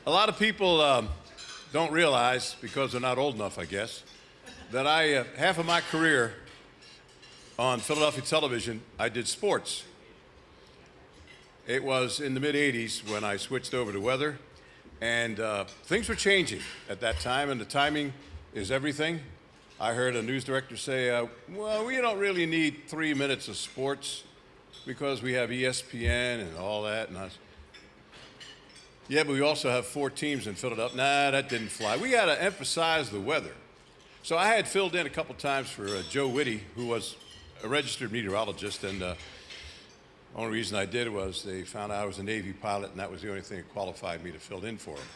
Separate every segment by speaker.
Speaker 1: A lot of people don't realize, because they're not old enough, I guess, that half of my career on Philadelphia television, I did sports. It was in the mid-'80s when I switched over to weather, and things were changing at that time, and the timing is everything. I heard a news director say, well, we don't really need 3 minutes of sports because we have ESPN and all that. And I said, yeah, but we also have 4 teams in Philadelphia. Nah, that didn't fly. We got to emphasize the weather. So I had filled in a couple times for Joe Whitty, who was a registered meteorologist, and the only reason I did was they found out I was a Navy pilot, and that was the only thing that qualified me to fill in for him.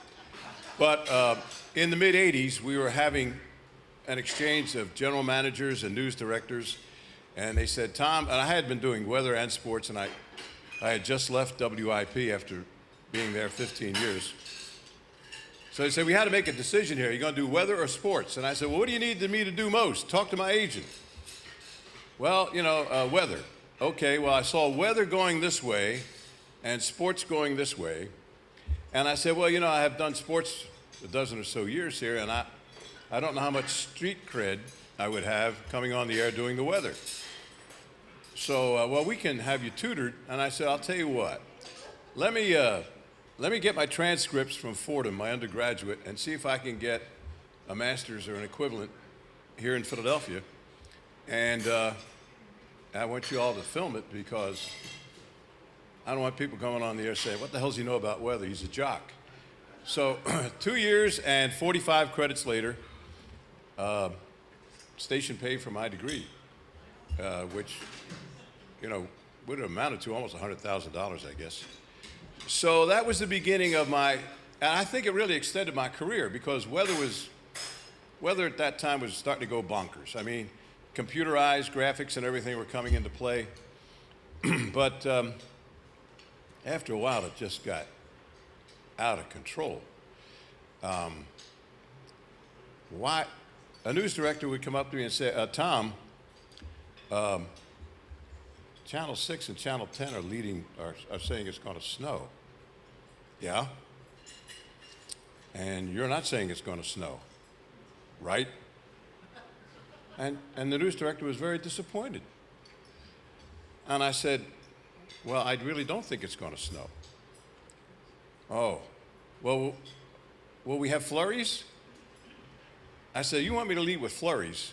Speaker 1: But in the mid-'80s, we were having an exchange of general managers and news directors, and they said, Tom, and I had been doing weather and sports, and I had just left WIP after being there 15 years. So they said, we had to make a decision here. Are you going to do weather or sports? And I said, well, what do you need me to do most? Talk to my agent. Well, you know, weather. Okay, well, I saw weather going this way and sports going this way. And I said, well, you know, I have done sports a dozen or so years here, and I don't know how much street cred I would have coming on the air doing the weather. So, well, we can have you tutored. And I said, I'll tell you what, let me get my transcripts from Fordham, my undergraduate, and see if I can get a master's or an equivalent here in Philadelphia. And I want you all to film it because I don't want people coming on the air saying, what the hell does he know about weather? He's a jock. So 2 years and 45 credits later, station paid for my degree, which, you know, would have amounted to almost $100,000, I guess. So that was the beginning of and I think it really extended my career because weather at that time was starting to go bonkers. I mean, computerized graphics and everything were coming into play. But after a while, it just got out of control. Why? A news director would come up to me and say, Tom, Channel 6 and Channel 10 are saying it's going to snow. Yeah? And you're not saying it's going to snow, right? And the news director was very disappointed. And I said, well, I really don't think it's going to snow. Oh, well, will we have flurries? I said, you want me to lead with flurries?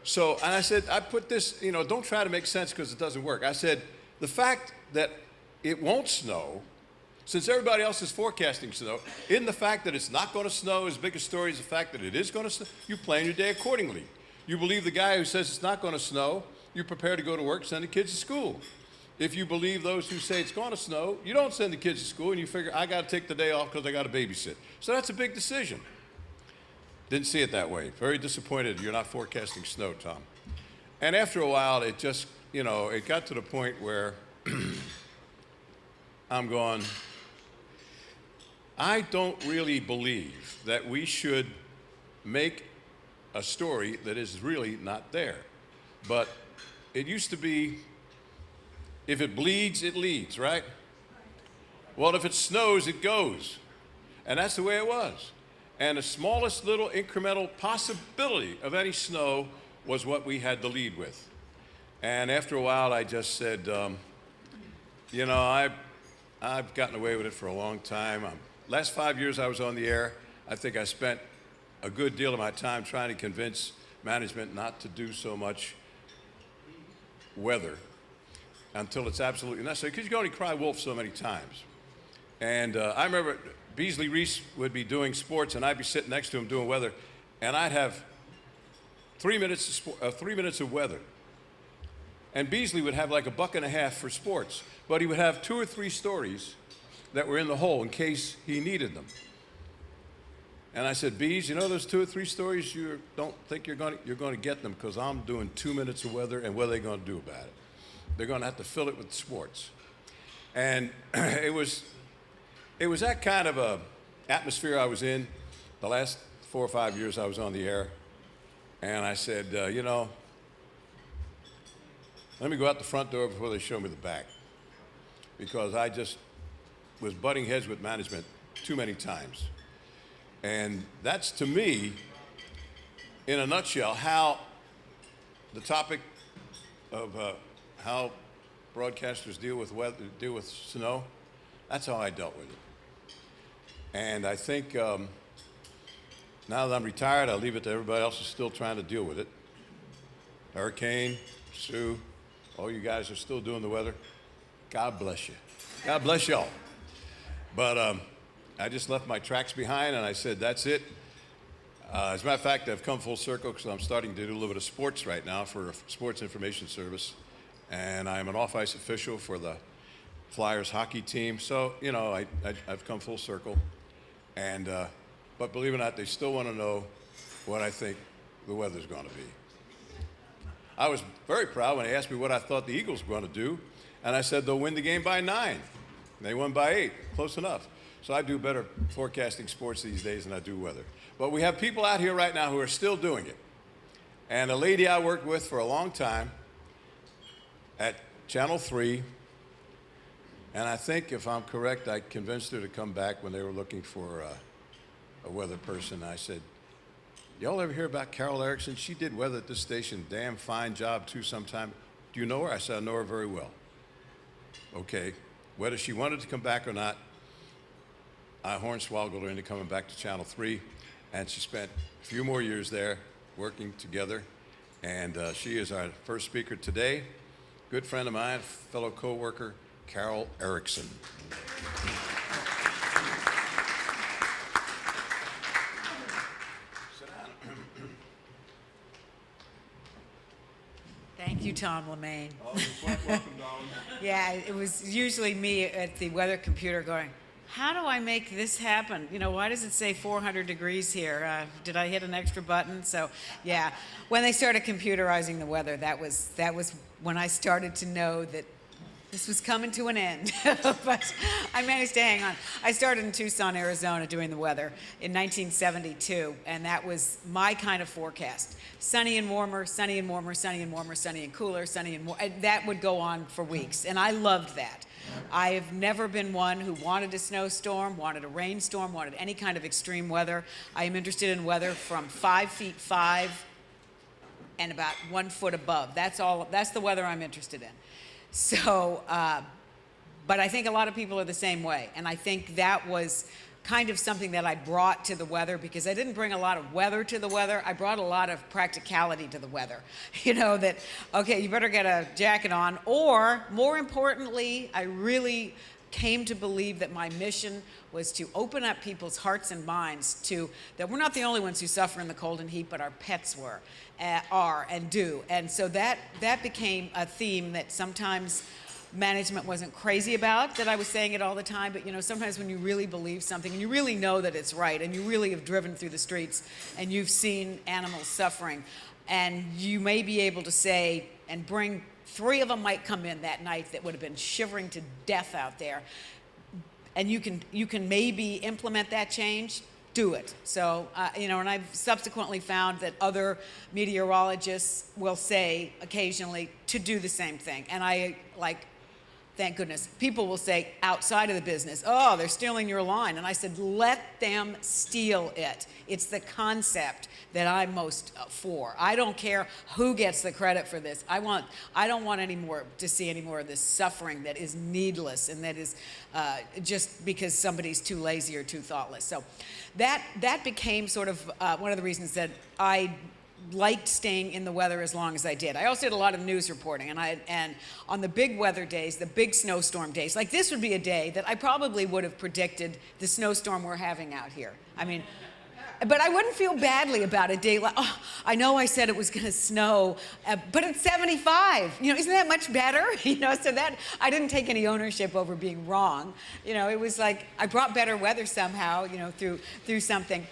Speaker 1: So, and I said, I put this, you know, don't try to make sense because it doesn't work. I said, the fact that it won't snow, since everybody else is forecasting snow, isn't the fact that it's not going to snow as big a story as the fact that it is going to snow? You plan your day accordingly. You believe the guy who says it's not going to snow, you prepare to go to work, send the kids to school. If you believe those who say it's going to snow, you don't send the kids to school and you figure, I got to take the day off because I got to babysit. So that's a big decision. Didn't see it that way. Very disappointed you're not forecasting snow, Tom. And after a while, it just, you know, it got to the point where I'm going, I don't really believe that we should make a story that is really not there. But it used to be, if it bleeds, it leads, right? Well, if it snows, it goes. And that's the way it was. And the smallest little incremental possibility of any snow was what we had to lead with. And after a while, I just said, you know, I've gotten away with it for a long time. Last 5 years I was on the air, I think I spent a good deal of my time trying to convince management not to do so much weather until it's absolutely necessary, because you can only cry wolf so many times. And I remember Beasley Reese would be doing sports, and I'd be sitting next to him doing weather, and I'd have 3 minutes of weather. And Beasley would have like $1.50 for sports, but he would have 2 or 3 stories that were in the hole in case he needed them. And I said, Bees, you know those 2 or 3 stories you don't think you're going to get them because I'm doing 2 minutes of weather, and what are they going to do about it? They're going to have to fill it with sports. And it was that kind of a atmosphere I was in the last 4 or 5 years I was on the air. And I said, you know, let me go out the front door before they show me the back. Because was butting heads with management too many times. And that's, to me, in a nutshell, how the topic of how broadcasters deal with weather, deal with snow, that's how I dealt with it. And I think now that I'm retired, I'll leave it to everybody else who's still trying to deal with it. Hurricane, Sue, all you guys are still doing the weather. God bless you. God bless y'all. But I just left my tracks behind and I said, that's it. As a matter of fact, I've come full circle because I'm starting to do a little bit of sports right now for a sports information service. And I'm an off-ice official for the Flyers hockey team. So, you know, I've come full circle. And, but believe it or not, they still want to know what I think the weather's going to be. I was very proud when they asked me what I thought the Eagles were going to do. And I said, they'll win the game by 9. And they won by 8, close enough. So I do better forecasting sports these days than I do weather. But we have people out here right now who are still doing it. And a lady I worked with for a long time at Channel 3, and I think, if I'm correct, I convinced her to come back when they were looking for a weather person. I said, y'all ever hear about Carol Erickson? She did weather at this station. Damn fine job, too, sometime. Do you know her? I said, I know her very well. Okay. Whether she wanted to come back or not, I hornswoggled her into coming back to Channel 3, and she spent a few more years there working together. And she is our first speaker today. Good friend of mine, fellow co-worker, Carol Erickson.
Speaker 2: Thank you, Tom LeMaine.
Speaker 1: Oh, welcome, darling.
Speaker 2: Yeah, it was usually me at the weather computer going, how do I make this happen? You know, why does it say 400 degrees here? Did I hit an extra button? So, yeah, when they started computerizing the weather, that was when I started to know that this was coming to an end. But I managed to hang on. I started in Tucson, Arizona, doing the weather in 1972, and that was my kind of forecast. Sunny and warmer, sunny and warmer, sunny and warmer, sunny and cooler, sunny and more. That would go on for weeks, and I loved that. I have never been one who wanted a snowstorm, wanted a rainstorm, wanted any kind of extreme weather. I am interested in weather from 5 feet 5 and about 1 foot above. That's all. That's the weather I'm interested in. So, but I think a lot of people are the same way, and I think that was kind of something that I brought to the weather, because I didn't bring a lot of weather to the weather. I brought a lot of practicality to the weather. You know, that, okay, you better get a jacket on, or more importantly, I really came to believe that my mission was to open up people's hearts and minds to that we're not the only ones who suffer in the cold and heat, but our pets are and do. And so that became a theme that sometimes management wasn't crazy about, that I was saying it all the time, but you know, sometimes when you really believe something and you really know that it's right, and you really have driven through the streets and you've seen animals suffering, and you may be able to say and bring 3 of them might come in that night that would have been shivering to death out there, and you can maybe implement that change, do it. So, you know, and I've subsequently found that other meteorologists will say occasionally to do the same thing. And I, like, thank goodness, people will say outside of the business, oh, they're stealing your line. And I said, let them steal it. It's the concept that I'm most for. I don't care who gets the credit for this. I don't want to see any more of this suffering that is needless and that is just because somebody's too lazy or too thoughtless. So that became sort of one of the reasons that I liked staying in the weather as long as I did. I also did a lot of news reporting, and on the big weather days, the big snowstorm days, like this would be a day that I probably would have predicted the snowstorm we're having out here. I mean, but I wouldn't feel badly about a day like, oh, I know I said it was going to snow, but it's 75. You know, isn't that much better? You know, so that I didn't take any ownership over being wrong. You know, it was like I brought better weather somehow, you know, through something.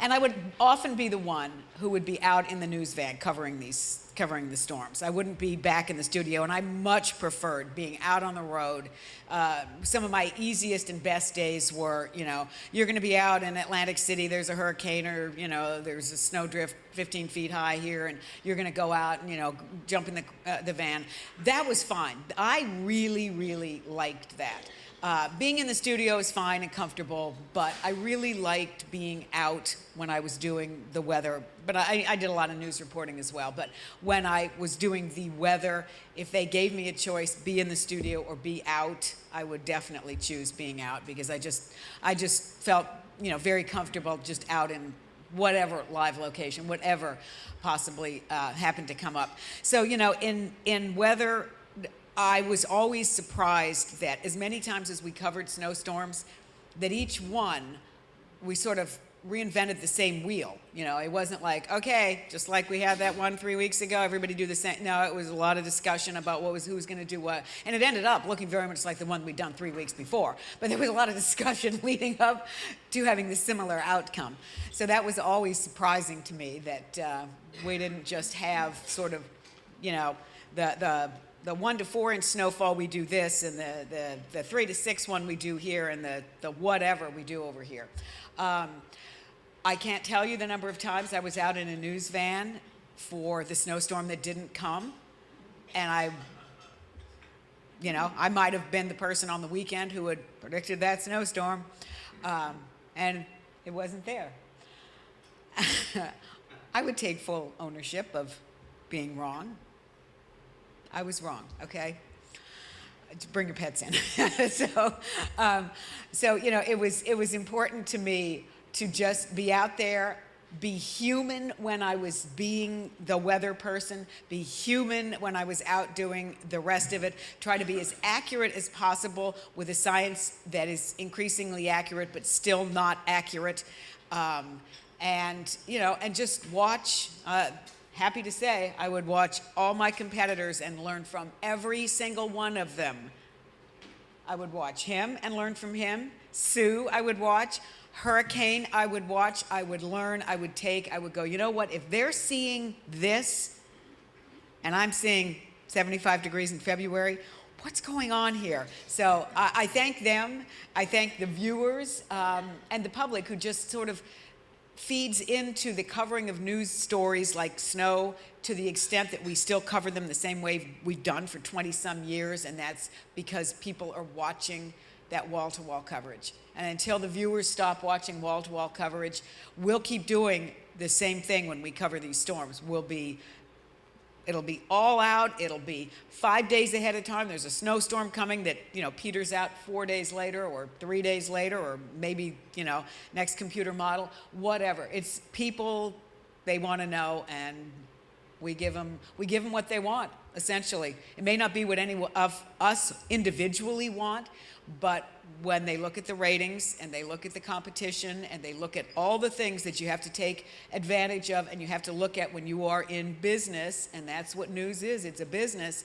Speaker 2: And I would often be the one who would be out in the news van covering the storms. I wouldn't be back in the studio, and I much preferred being out on the road. Some of my easiest and best days were, you know, you're going to be out in Atlantic City, there's a hurricane, or, you know, there's a snowdrift 15 feet high here, and you're going to go out and, you know, jump in the van. That was fine. I really, really liked that. being in the studio is fine and comfortable, but I really liked being out when I was doing the weather. But I did a lot of news reporting as well. But when I was doing the weather, if they gave me a choice, be in the studio or be out, I would definitely choose being out because I just felt, very comfortable just out in whatever live location, whatever possibly happened to come up. So, in weather, I was always surprised that as many times as we covered snowstorms, that each one, we sort of reinvented the same wheel. It wasn't like, okay, just like we had that one 3 weeks ago, everybody do the same. No, it was a lot of discussion about who was going to do what. And it ended up looking very much like the one we'd done 3 weeks before. But there was a lot of discussion leading up to having the similar outcome. So that was always surprising to me that we didn't just have sort of, the 1 to 4 inch snowfall we do this, and the 3 to 6 one we do here, and the whatever we do over here. I can't tell you the number of times I was out in a news van for the snowstorm that didn't come, and I might have been the person on the weekend who had predicted that snowstorm, and it wasn't there. I would take full ownership of being wrong. I was wrong, okay? Bring your pets in. So it was important to me to just be out there, be human when I was being the weather person, be human when I was out doing the rest of it, try to be as accurate as possible with a science that is increasingly accurate but still not accurate, and just watch. Happy to say, I would watch all my competitors and learn from every single one of them. I would watch him and learn from him. Sue, I would watch. Hurricane, I would watch. I would learn. I would take. I would go, you know what? If they're seeing this and I'm seeing 75 degrees in February, what's going on here? So I thank them. I thank the viewers and the public who just sort of feeds into the covering of news stories like snow to the extent that we still cover them the same way we've done for 20-some years, and that's because people are watching that wall-to-wall coverage. And until the viewers stop watching wall-to-wall coverage, we'll keep doing the same thing when we cover these storms. It'll be all out. It'll be 5 days ahead of time. There's a snowstorm coming that, peters out 4 days later or 3 days later, or maybe, next computer model, whatever. It's people, they want to know, and we give them what they want, essentially. It may not be what any of us individually want, but when they look at the ratings and they look at the competition and they look at all the things that you have to take advantage of and you have to look at when you are in business, and that's what news is, it's a business,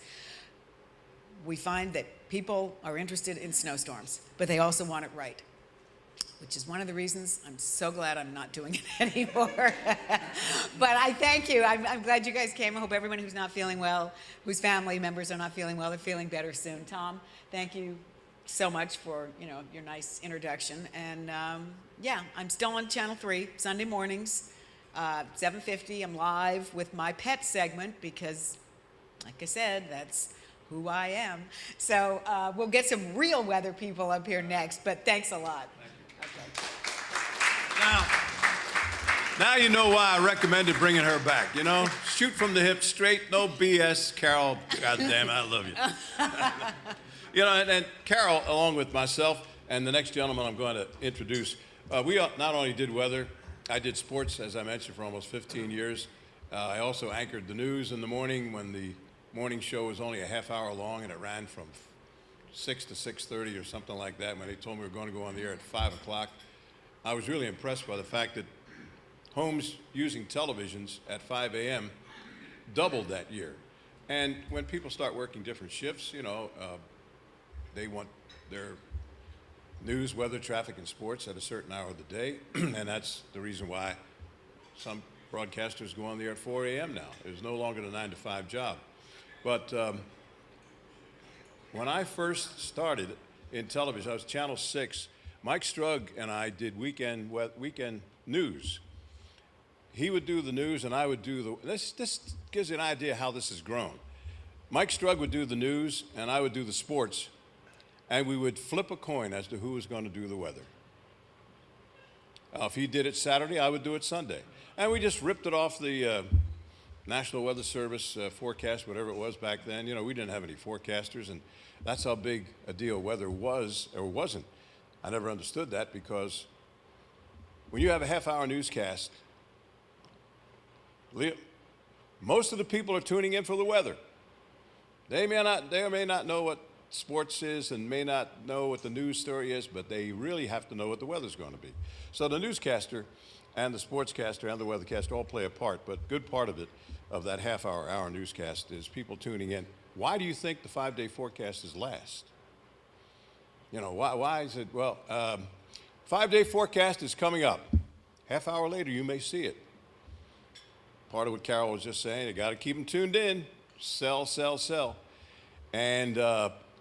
Speaker 2: we find that people are interested in snowstorms, but they also want it right, which is one of the reasons I'm so glad I'm not doing it anymore. But I thank you. I'm glad you guys came. I hope everyone who's not feeling well, whose family members are not feeling well, are feeling better soon. Tom, thank you so much for your nice introduction. And I'm still on Channel 3 Sunday mornings, 7:50. I'm live with my pet segment because, like I said, that's who I am. So we'll get some real weather people up here next. But thanks a lot. Okay.
Speaker 1: Now you know why I recommended bringing her back. Shoot from the hip, straight, no BS. Carol, goddamn, I love you. And Carol, along with myself and the next gentleman I'm going to introduce, we not only did weather, I did sports, as I mentioned, for almost 15 years. I also anchored the news in the morning when the morning show was only a half hour long, and it ran from 6 to 6:30 or something like that. When they told me we were going to go on the air at 5 o'clock, I was really impressed by the fact that homes using televisions at 5 a.m. doubled that year. And when people start working different shifts, they want their news, weather, traffic, and sports at a certain hour of the day, and that's the reason why some broadcasters go on the air at 4 a.m. now. It's no longer the 9 to 5 job. But when I first started in television, I was Channel 6. Mike Strug and I did weekend news. He would do the news, and I would do this gives you an idea how this has grown. Mike Strug would do the news, and I would do the sports. and we would flip a coin as to who was going to do the weather. If he did it Saturday, I would do it Sunday. And we just ripped it off the National Weather Service forecast, whatever it was back then. You know, we didn't have any forecasters, and that's how big a deal weather was or wasn't. I never understood that, because when you have a half-hour newscast, most of the people are tuning in for the weather. They or may not know what sports is and may not know what the news story is, but they really have to know what the weather's going to be. So the newscaster and the sportscaster and the weathercaster all play a part, but good part of it, of that hour newscast, is people tuning in. Why do you think the 5-day forecast is last? You know, why is it? Well, 5-day forecast is coming up. Half hour later, you may see it. Part of what Carol was just saying, you got to keep them tuned in. Sell, sell, sell. And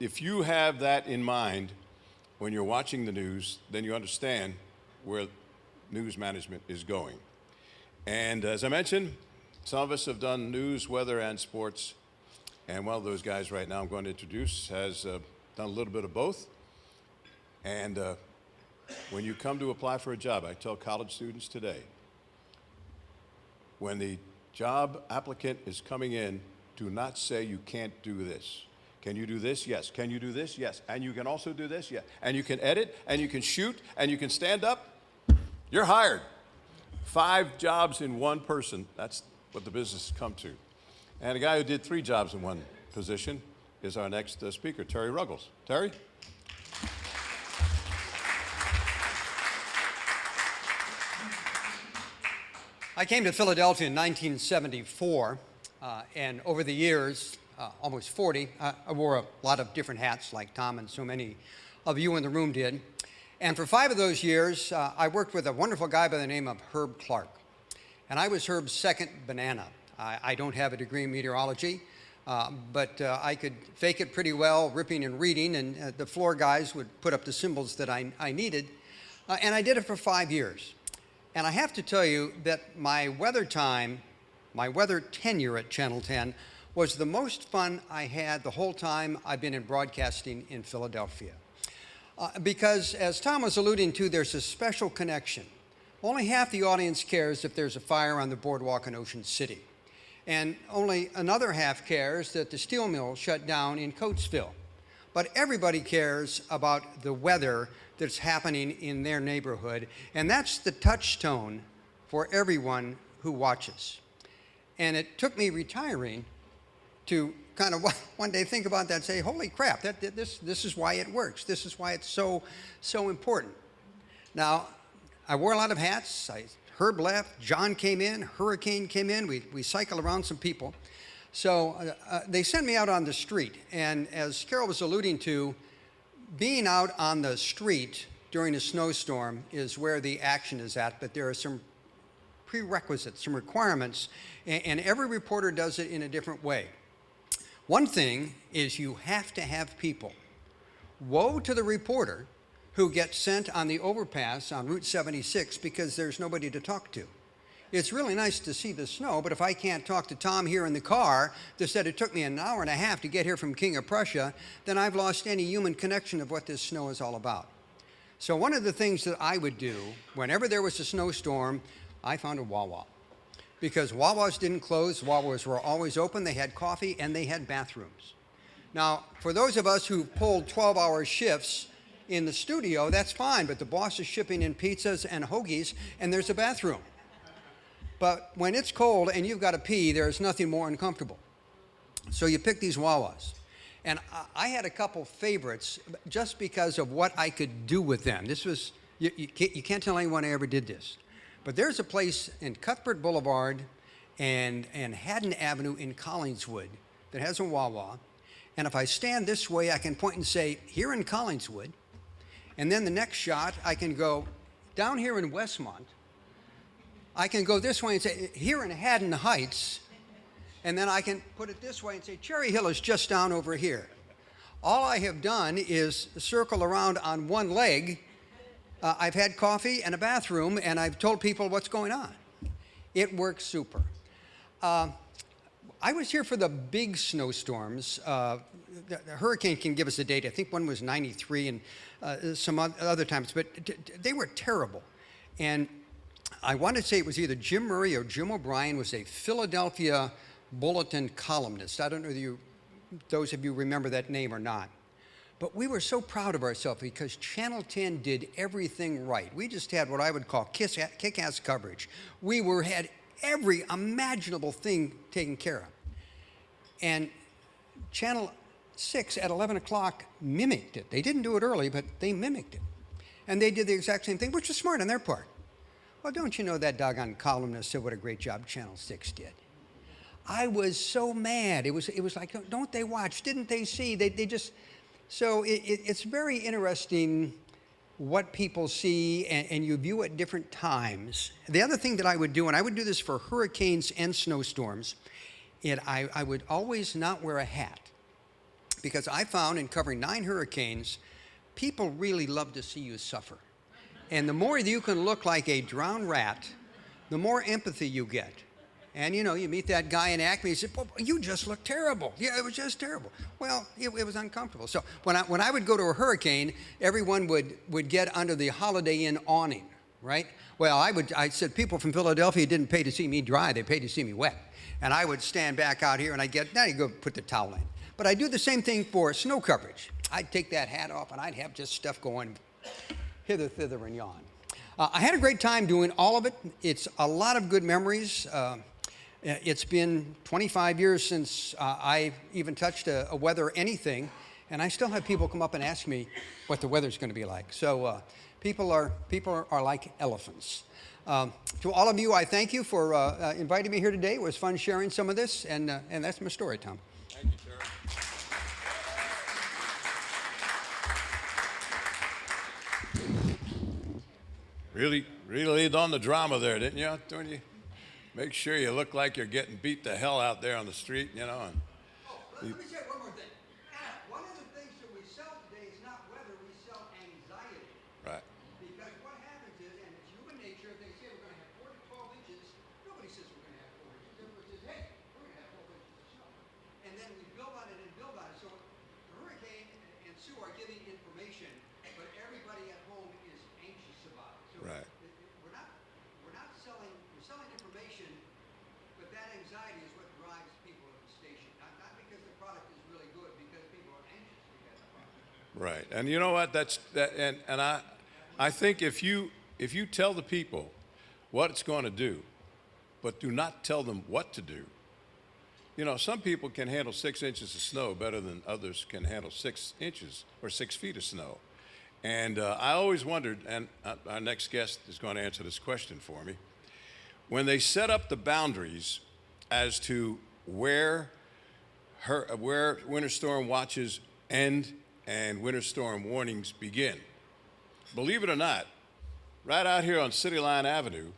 Speaker 1: if you have that in mind when you're watching the news, then you understand where news management is going. And as I mentioned, some of us have done news, weather, and sports. And one of those guys right now I'm going to introduce has done a little bit of both. And when you come to apply for a job, I tell college students today, when the job applicant is coming in, do not say you can't do this. Can you do this? Yes. Can you do this? Yes. And you can also do this? Yeah. And you can edit, and you can shoot, and you can stand up. You're hired. 5 jobs in one person. That's what the business has come to. And a guy who did 3 jobs in one position is our next speaker, Terry Ruggles. Terry?
Speaker 3: I came to Philadelphia in 1974, and over the years, almost 40, I wore a lot of different hats, like Tom and so many of you in the room did. And for 5 of those years, I worked with a wonderful guy by the name of Herb Clark. And I was Herb's second banana. I don't have a degree in meteorology, but I could fake it pretty well, ripping and reading, and the floor guys would put up the symbols that I needed. And I did it for 5 years. And I have to tell you that my weather tenure at Channel 10 was the most fun I had the whole time I've been in broadcasting in Philadelphia. Because, as Tom was alluding to, there's a special connection. Only half the audience cares if there's a fire on the boardwalk in Ocean City. And only another half cares that the steel mill shut down in Coatesville. But everybody cares about the weather that's happening in their neighborhood. And that's the touchstone for everyone who watches. And it took me retiring to kind of one day think about that and say, holy crap, this is why it works. This is why it's so important. Now, I wore a lot of hats. Herb left, John came in, Hurricane came in. We cycled around some people. So they sent me out on the street. And as Carol was alluding to, being out on the street during a snowstorm is where the action is at, but there are some prerequisites, some requirements, and every reporter does it in a different way. One thing is you have to have people. Woe to the reporter who gets sent on the overpass on Route 76 because there's nobody to talk to. It's really nice to see the snow, but if I can't talk to Tom here in the car that said it took me an hour and a half to get here from King of Prussia, then I've lost any human connection of what this snow is all about. So one of the things that I would do whenever there was a snowstorm, I found a Wawa. Because Wawas didn't close, Wawas were always open, they had coffee, and they had bathrooms. Now, for those of us who pulled 12-hour shifts in the studio, that's fine, but the boss is shipping in pizzas and hoagies, and there's a bathroom. But when it's cold and you've got to pee, there's nothing more uncomfortable. So you pick these Wawas. And I had a couple favorites just because of what I could do with them. This was, you can't tell anyone I ever did this. But there's a place in Cuthbert Boulevard and Haddon Avenue in Collingswood that has a Wawa. And if I stand this way, I can point and say, here in Collingswood. And then the next shot, I can go down here in Westmont. I can go this way and say, here in Haddon Heights. And then I can put it this way and say, Cherry Hill is just down over here. All I have done is circle around on one leg. I've had coffee and a bathroom, and I've told people what's going on. It works super. I was here for the big snowstorms. The hurricane can give us a date. I think one was 93 and some other times, but they were terrible. And I want to say it was either Jim Murray or Jim O'Brien was a Philadelphia Bulletin columnist. I don't know if those of you remember that name or not. But we were so proud of ourselves because Channel 10 did everything right. We just had what I would call kick-ass coverage. We had every imaginable thing taken care of. And Channel 6 at 11 o'clock mimicked it. They didn't do it early, but they mimicked it. And they did the exact same thing, which was smart on their part. Well, don't you know that doggone columnist said what a great job Channel 6 did? I was so mad. It was like, don't they watch? Didn't they see? They just... So it's very interesting what people see, and you view at different times. The other thing that I would do, and I would do this for hurricanes and snowstorms, I would always not wear a hat. Because I found in covering 9 hurricanes, people really love to see you suffer. And the more you can look like a drowned rat, the more empathy you get. And you know, you meet that guy in Acme, he said, well, you just look terrible. Yeah, it was just terrible. Well, it was uncomfortable. So when I would go to a hurricane, everyone would get under the Holiday Inn awning, right? Well, I said people from Philadelphia didn't pay to see me dry, they paid to see me wet. And I would stand back out here and now you go put the towel in. But I do the same thing for snow coverage. I'd take that hat off and I'd have just stuff going hither, thither, and yon. I had a great time doing all of it. It's a lot of good memories. It's been 25 years since I even touched a weather anything, and I still have people come up and ask me what the weather's going to be like. So people are like elephants. To all of you, I thank you for inviting me here today. It was fun sharing some of this, and that's my story, Tom.
Speaker 1: Thank you, Terry. Really laid on the drama there, didn't you? Don't you? Make sure you look like you're getting beat the hell out there on the street, you know.
Speaker 3: Let me say one more thing. One of the things that we sell today is not weather, we sell anxiety.
Speaker 1: Right.
Speaker 3: Because what happens is, and it's human nature, they say we're going to have 4 to 12 inches. Nobody says we're going to have 4 inches. Everybody says, hey, we're going to have 12 inches of snow. And then we build on it and build on it. So the hurricane and Sue are giving information, but everybody at home is anxious about it. So
Speaker 1: Right.
Speaker 3: we're selling information, but that anxiety is what drives people to the station. Not because the product is really good, because people are anxious to get the product.
Speaker 1: Right. And you know what? And I think if you tell the people what it's going to do, but do not tell them what to do. You know, some people can handle 6 inches of snow better than others can handle 6 inches or 6 feet of snow. And I always wondered, and our next guest is going to answer this question for me, when they set up the boundaries as to where winter storm watches end and winter storm warnings begin. Believe it or not, right out here on City Line Avenue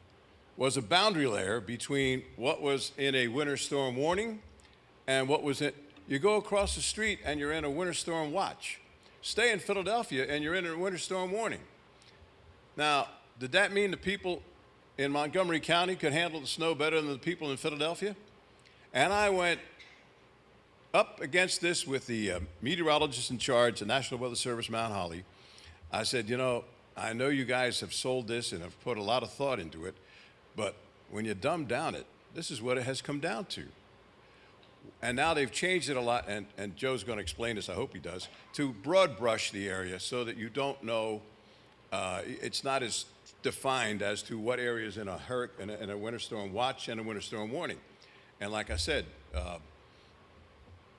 Speaker 1: was a boundary layer between what was in a winter storm warning and what was in. You go across the street and you're in a winter storm watch. Stay in Philadelphia and you're in a winter storm warning. Now, did that mean the people in Montgomery County could handle the snow better than the people in Philadelphia? And I went up against this with the meteorologist in charge, the National Weather Service, Mount Holly. I said, you know, I know you guys have sold this and have put a lot of thought into it, but when you dumb down it, this is what it has come down to. And now they've changed it a lot, and Joe's going to explain this, I hope he does, to broad brush the area so that you don't know, it's not as defined as to what areas in a winter storm watch and a winter storm warning. And like I said,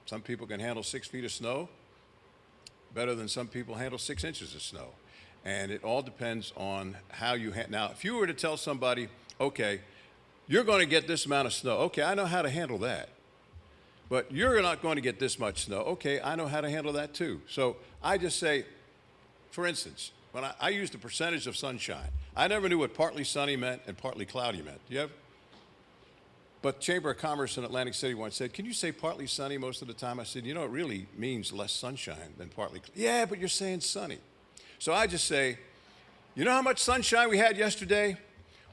Speaker 1: some people can handle 6 feet of snow better than some people handle 6 inches of snow. And it all depends on how you now, if you were to tell somebody, okay, you're going to get this amount of snow. Okay, I know how to handle that. But you're not going to get this much snow. Okay, I know how to handle that too. So I just say, for instance, when I used the percentage of sunshine, I never knew what partly sunny meant and partly cloudy meant. Do you have? But Chamber of Commerce in Atlantic City once said, can you say partly sunny most of the time? I said, you know, it really means less sunshine than partly. Yeah, but you're saying sunny. So I just say, you know how much sunshine we had yesterday?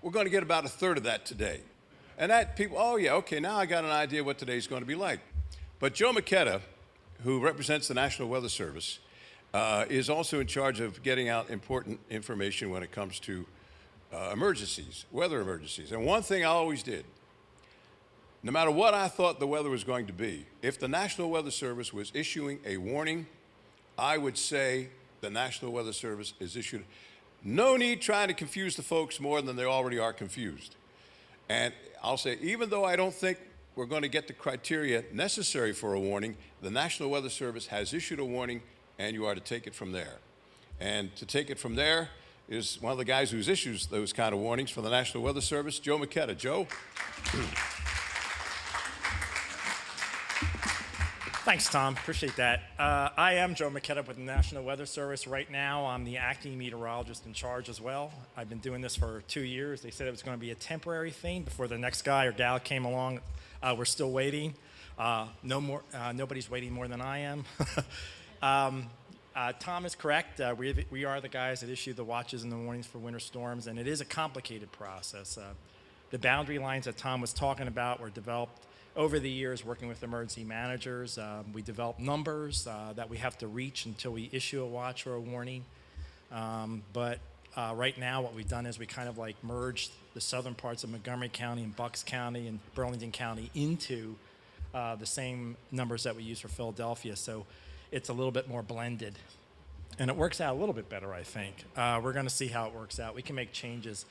Speaker 1: We're going to get about a third of that today. And that people, oh yeah, okay, now I got an idea what today's going to be like. But Joe McKetta, who represents the National Weather Service, is also in charge of getting out important information when it comes to emergencies, weather emergencies. And one thing I always did, no matter what I thought the weather was going to be, if the National Weather Service was issuing a warning, I would say the National Weather Service is issued. No need trying to confuse the folks more than they already are confused. And I'll say, even though I don't think we're going to get the criteria necessary for a warning, the National Weather Service has issued a warning, and you are to take it from there. And to take it from there is one of the guys who issues those kind of warnings for the National Weather Service, Joe McKetta. Joe?
Speaker 4: Thanks, Tom. Appreciate that. I am Joe McKetta with the National Weather Service. Right now, I'm the acting meteorologist in charge as well. I've been doing this for 2 years. They said it was going to be a temporary thing before the next guy or gal came along. We're still waiting. Nobody's waiting more than I am. Tom is correct. We are the guys that issue the watches and the warnings for winter storms, and it is a complicated process. The boundary lines that Tom was talking about were developed over the years working with emergency managers. We develop numbers that we have to reach until we issue a watch or a warning. But right now what we've done is we kind of like merged the southern parts of Montgomery County and Bucks County and Burlington County into the same numbers that we use for Philadelphia. So it's a little bit more blended. And it works out a little bit better, I think. We're going to see how it works out. We can make changes.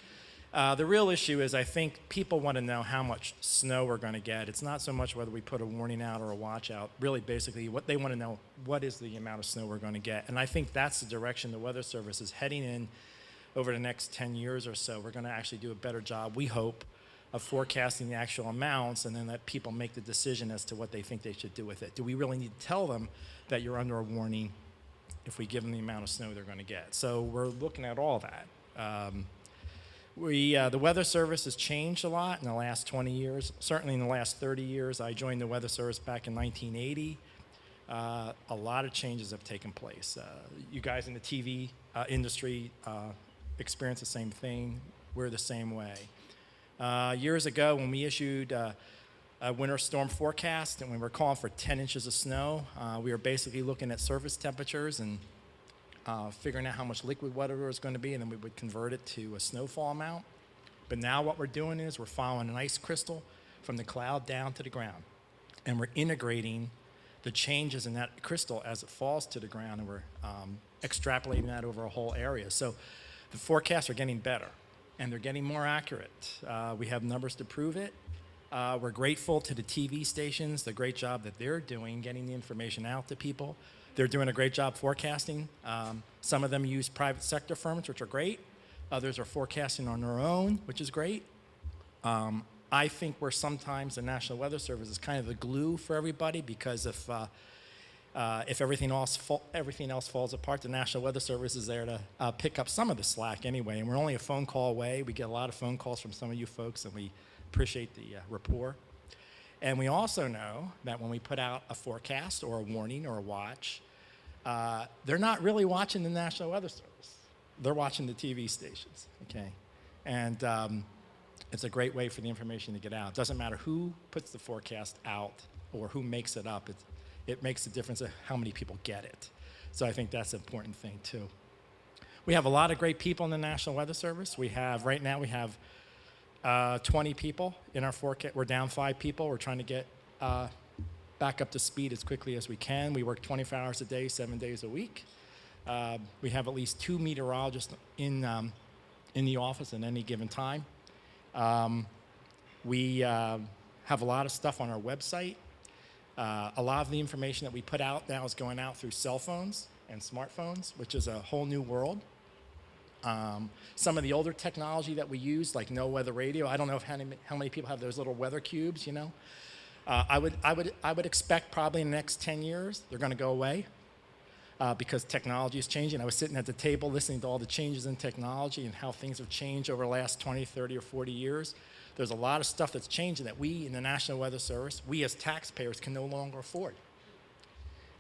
Speaker 4: The real issue is I think people want to know how much snow we're going to get. It's not so much whether we put a warning out or a watch out. Really, basically, what they want to know, what is the amount of snow we're going to get? And I think that's the direction the Weather Service is heading in over the next 10 years or so. We're going to actually do a better job, we hope, of forecasting the actual amounts and then let people make the decision as to what they think they should do with it. Do we really need to tell them that you're under a warning if we give them the amount of snow they're going to get? So we're looking at all that. The Weather Service has changed a lot in the last 20 years. Certainly in the last 30 years. I joined the Weather Service back in 1980. A lot of changes have taken place. You guys in the TV industry experience the same thing. We're the same way. Years ago, when we issued a winter storm forecast and we were calling for 10 inches of snow, we were basically looking at surface temperatures and figuring out how much liquid water was going to be, and then we would convert it to a snowfall amount. But now what we're doing is we're following an ice crystal from the cloud down to the ground, and we're integrating the changes in that crystal as it falls to the ground, and we're extrapolating that over a whole area. So the forecasts are getting better, and they're getting more accurate. We have numbers to prove it. We're grateful to the TV stations, the great job that they're doing getting the information out to people. They're doing a great job forecasting. Some of them use private sector firms, which are great. Others are forecasting on their own, which is great. I think where sometimes the National Weather Service is kind of the glue for everybody, because if everything else falls apart, the National Weather Service is there to pick up some of the slack anyway. And we're only a phone call away. We get a lot of phone calls from some of you folks, and we appreciate the rapport. And we also know that when we put out a forecast or a warning or a watch, they're not really watching the National Weather Service. They're watching the TV stations, okay? And it's a great way for the information to get out. It doesn't matter who puts the forecast out or who makes it up. It makes a difference of how many people get it. So I think that's an important thing, too. We have a lot of great people in the National Weather Service. Right now we have 20 people in our forecast. We're down 5 people. We're trying to get back up to speed as quickly as we can. We work 24 hours a day, 7 days a week. We have at least 2 meteorologists in the office at any given time. We have a lot of stuff on our website. A lot of the information that we put out now is going out through cell phones and smartphones, which is a whole new world. Some of the older technology that we use, like no weather radio, I don't know how many people have those little weather cubes, you know. I would expect probably in the next 10 years they're going to go away because technology is changing. I was sitting at the table listening to all the changes in technology and how things have changed over the last 20, 30, or 40 years. There's a lot of stuff that's changing that we in the National Weather Service, we as taxpayers, can no longer afford.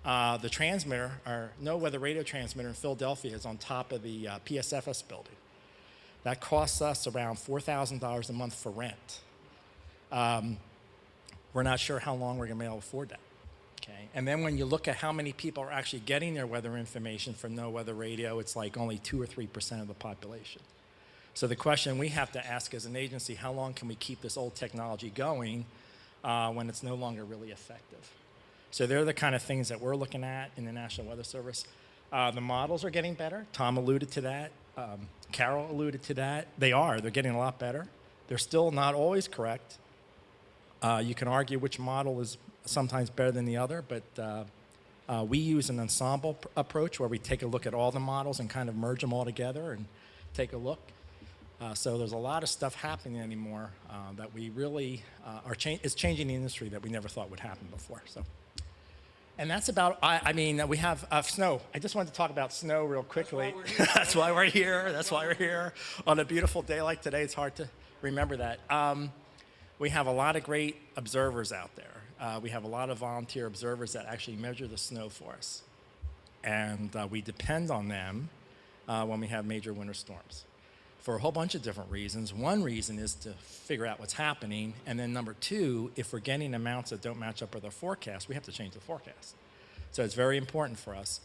Speaker 4: The transmitter, our no weather radio transmitter in Philadelphia, is on top of the PSFS building. That costs us around $4,000 a month for rent. We're not sure how long we're going to be able to afford that. Okay. And then when you look at how many people are actually getting their weather information from no weather radio, it's like only 2 or 3% of the population. So the question we have to ask as an agency, how long can we keep this old technology going when it's no longer really effective? So they're the kind of things that we're looking at in the National Weather Service. The models are getting better. Tom alluded to that. Carol alluded to that. They're getting a lot better. They're still not always correct. You can argue which model is sometimes better than the other, but we use an ensemble approach where we take a look at all the models and kind of merge them all together and take a look. So there's a lot of stuff happening anymore that we really it's changing the industry that we never thought would happen before. So, and that's about. I mean, we have snow. I just wanted to talk about snow real quickly. That's why we're here. That's why we're here on a beautiful day like today. It's hard to remember that. We have a lot of great observers out there. We have a lot of volunteer observers that actually measure the snow for us. And we depend on them when we have major winter storms for a whole bunch of different reasons. One reason is to figure out what's happening. And then number two, if we're getting amounts that don't match up with our forecast, we have to change the forecast. So it's very important for us.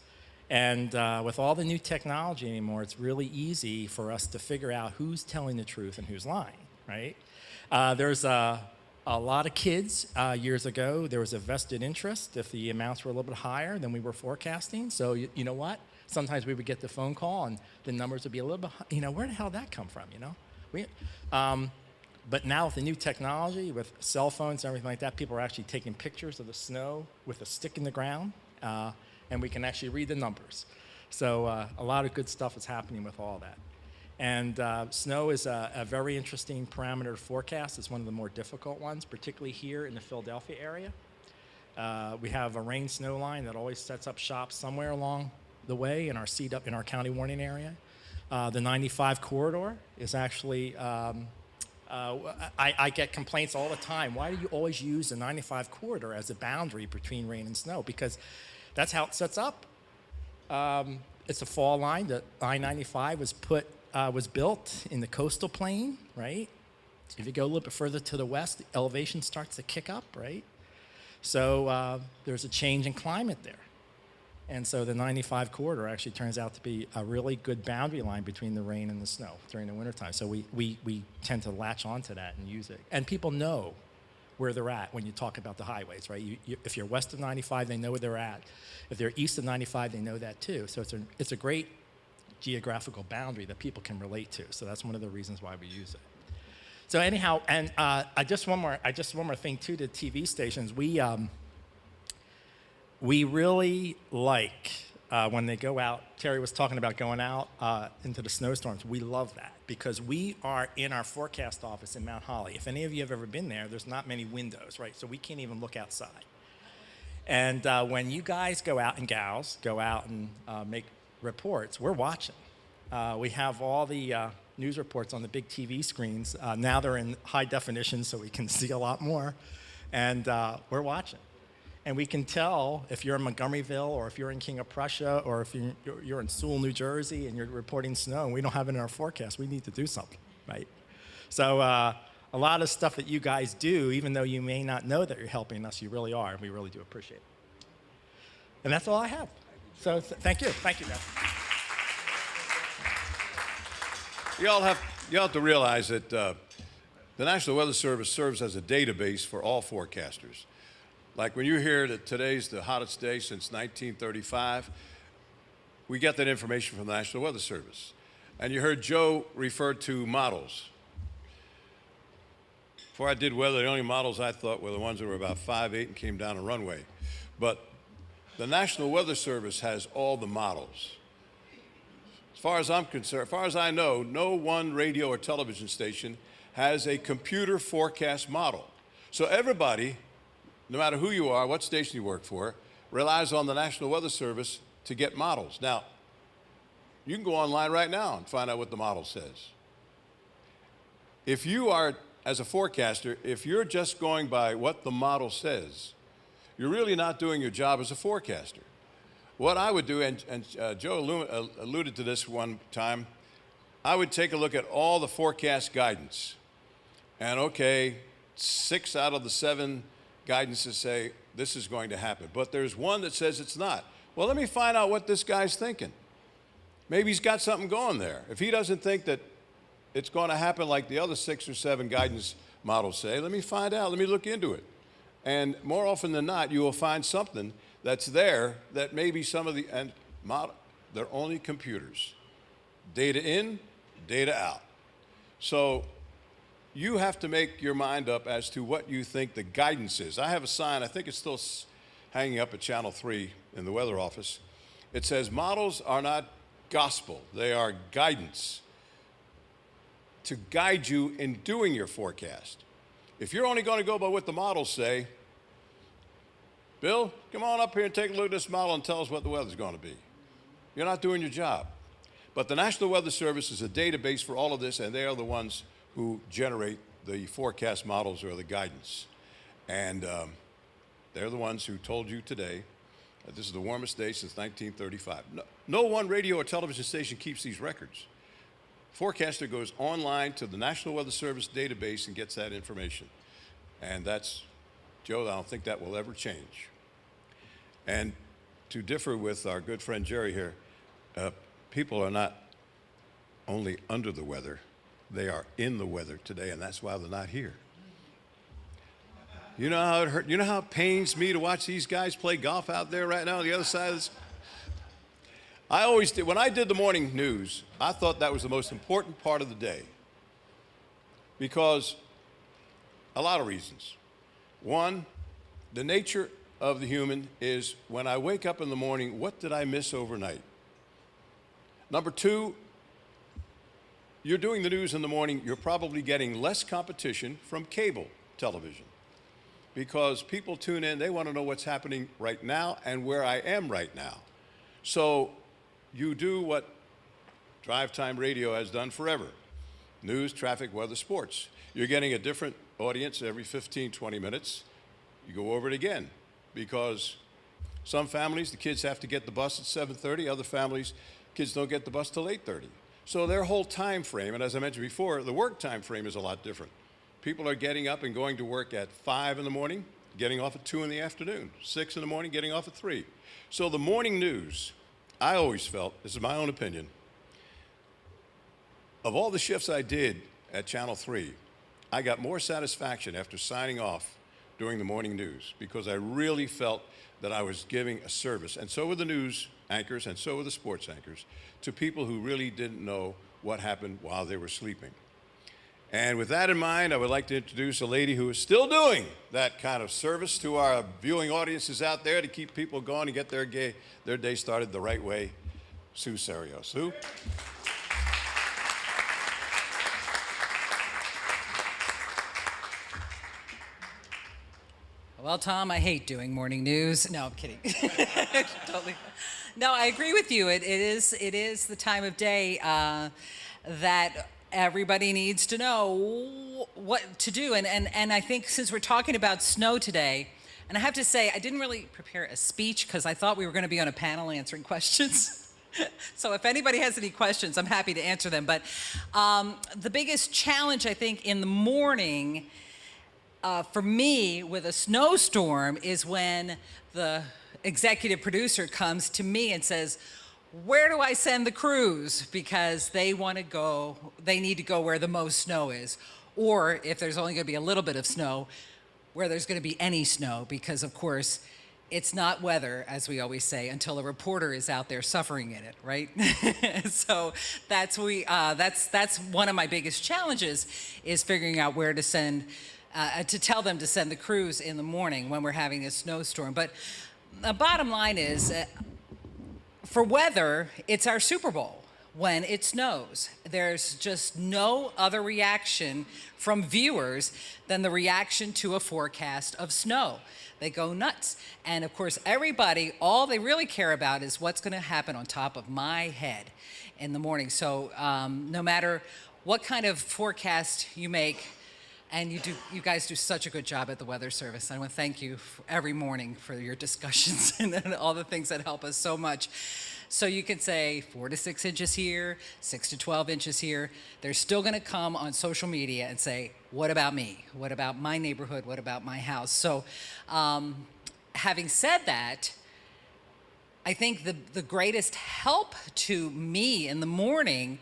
Speaker 4: And with all the new technology anymore, it's really easy for us to figure out who's telling the truth and who's lying, right? There's a lot of kids years ago, there was a vested interest if the amounts were a little bit higher than we were forecasting. So you know what? Sometimes we would get the phone call and the numbers would be a little bit, where the hell did that come from, But now with the new technology, with cell phones and everything like that, people are actually taking pictures of the snow with a stick in the ground, and we can actually read the numbers. So a lot of good stuff is happening with all that. And snow is a very interesting parameter to forecast. It's one of the more difficult ones, particularly here in the Philadelphia area. We have a rain-snow line that always sets up shop somewhere along the way in our county warning area. The 95 corridor is actually, I get complaints all the time. Why do you always use the 95 corridor as a boundary between rain and snow? Because that's how it sets up. It's a fall line. The I-95 was built in the coastal plain, right? If you go a little bit further to the west, the elevation starts to kick up, right? So there's a change in climate there. And so the 95 corridor actually turns out to be a really good boundary line between the rain and the snow during the wintertime. So we tend to latch onto that and use it. And people know where they're at when you talk about the highways, right? If you're west of 95, they know where they're at. If they're east of 95, they know that too. So it's a great geographical boundary that people can relate to. So that's one of the reasons why we use it. So anyhow, and just one more thing too to TV stations. We really like when they go out. Terry was talking about going out into the snowstorms. We love that because we are in our forecast office in Mount Holly. If any of you have ever been there, there's not many windows, right? So we can't even look outside. And when you guys go out and gals go out and make reports, we're watching. We have all the news reports on the big TV screens. Now they're in high definition so we can see a lot more. And we're watching. And we can tell if you're in Montgomeryville or if you're in King of Prussia or if you're in Sewell, New Jersey and you're reporting snow and we don't have it in our forecast, we need to do something, right? So a lot of stuff that you guys do, even though you may not know that you're helping us, you really are, and we really do appreciate it. And that's all I have. So thank you. Thank you, guys.
Speaker 1: You all have to realize that the National Weather Service serves as a database for all forecasters. Like when you hear that today's the hottest day since 1935, we get that information from the National Weather Service. And you heard Joe refer to models. Before I did weather, the only models I thought were the ones that were about 5'8" and came down a runway. But the National Weather Service has all the models. As far as I'm concerned, as far as I know, no one radio or television station has a computer forecast model. So everybody, no matter who you are, what station you work for, relies on the National Weather Service to get models. Now, you can go online right now and find out what the model says. If you are, as a forecaster, if you're just going by what the model says, you're really not doing your job as a forecaster. What I would do, and Joe alluded to this one time, I would take a look at all the forecast guidance. And okay, 6 out of the 7 guidances say this is going to happen, but there's one that says it's not. Well, let me find out what this guy's thinking. Maybe he's got something going there. If he doesn't think that it's going to happen like the other 6 or 7 guidance models say, let me find out, let me look into it. And more often than not, you will find something that's there that maybe some of the, and they're only computers. Data in, data out. So you have to make your mind up as to what you think the guidance is. I have a sign, I think it's still hanging up at Channel 3 in the weather office. It says, models are not gospel, they are guidance to guide you in doing your forecast. If you're only going to go by what the models say, Bill, come on up here and take a look at this model and tell us what the weather's going to be. You're not doing your job. But the National Weather Service is a database for all of this, and they are the ones who generate the forecast models or the guidance. And they're the ones who told you today that this is the warmest day since 1935. No one radio or television station keeps these records. Forecaster goes online to the National Weather Service database and gets that information. And that's, Joe, I don't think that will ever change. And to differ with our good friend Jerry here, people are not only under the weather, they are in the weather today, and that's why they're not here. You know how it hurt, you know how it pains me to watch these guys play golf out there right now on the other side of this? I always did, when I did the morning news, I thought that was the most important part of the day because a lot of reasons. One, the nature of the human is when I wake up in the morning, what did I miss overnight? Number two, you're doing the news in the morning, you're probably getting less competition from cable television because people tune in, they want to know what's happening right now and where I am right now. So you do what drive time radio has done forever. News, traffic, weather, sports. You're getting a different audience every 15, 20 minutes. You go over it again because some families, the kids have to get the bus at 7:30. Other families, kids don't get the bus till 8:30. So their whole time frame, and as I mentioned before, the work time frame is a lot different. People are getting up and going to work at 5 in the morning, getting off at 2 in the afternoon, 6 in the morning, getting off at 3. So the morning news, I always felt, this is my own opinion, of all the shifts I did at Channel 3, I got more satisfaction after signing off during the morning news because I really felt that I was giving a service, and so were the news anchors and so were the sports anchors, to people who really didn't know what happened while they were sleeping. And with that in mind, I would like to introduce a lady who is still doing that kind of service to our viewing audiences out there to keep people going and get their day started the right way, Sue Serio. Sue?
Speaker 5: Well, Tom, I hate doing morning news. No, I'm kidding. Totally. No, I agree with you. It is the time of day that everybody needs to know what to do. And I think since we're talking about snow today, and I have to say, I didn't really prepare a speech because I thought we were going to be on a panel answering questions. So if anybody has any questions, I'm happy to answer them. But the biggest challenge, I think, in the morning for me with a snowstorm is when the executive producer comes to me and says, where do I send the crews? Because they need to go where the most snow is. Or if there's only going to be a little bit of snow, where there's going to be any snow, because of course, it's not weather, as we always say, until a reporter is out there suffering in it, right? So that's one of my biggest challenges is figuring out where to send, to tell them to send the crews in the morning when we're having a snowstorm. But the bottom line is, for weather, it's our Super Bowl when it snows. There's just no other reaction from viewers than the reaction to a forecast of snow. They go nuts. And of course, everybody, all they really care about is what's going to happen on top of my head in the morning. So no matter what kind of forecast you make, and you guys do such a good job at the Weather Service. I want to thank you every morning for your discussions and all the things that help us so much. So you could say 4 to 6 inches here, 6 to 12 inches here. They're still going to come on social media and say, what about me? What about my neighborhood? What about my house? So having said that, I think the greatest help to me in the morning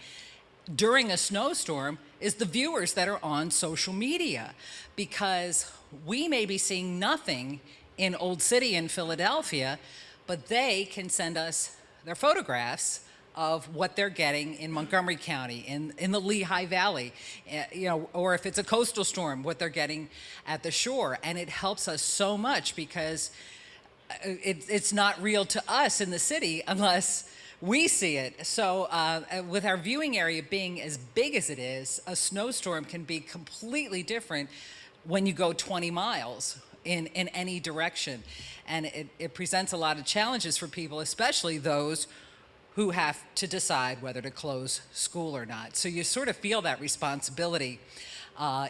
Speaker 5: during a snowstorm is the viewers that are on social media, because we may be seeing nothing in Old City in Philadelphia, but they can send us their photographs of what they're getting in Montgomery County, in the Lehigh Valley, or if it's a coastal storm, what they're getting at the shore. And it helps us so much because it's not real to us in the city unless we see it. So with our viewing area being as big as it is, a snowstorm can be completely different when you go 20 miles in any direction. And it presents a lot of challenges for people, especially those who have to decide whether to close school or not. So you sort of feel that responsibility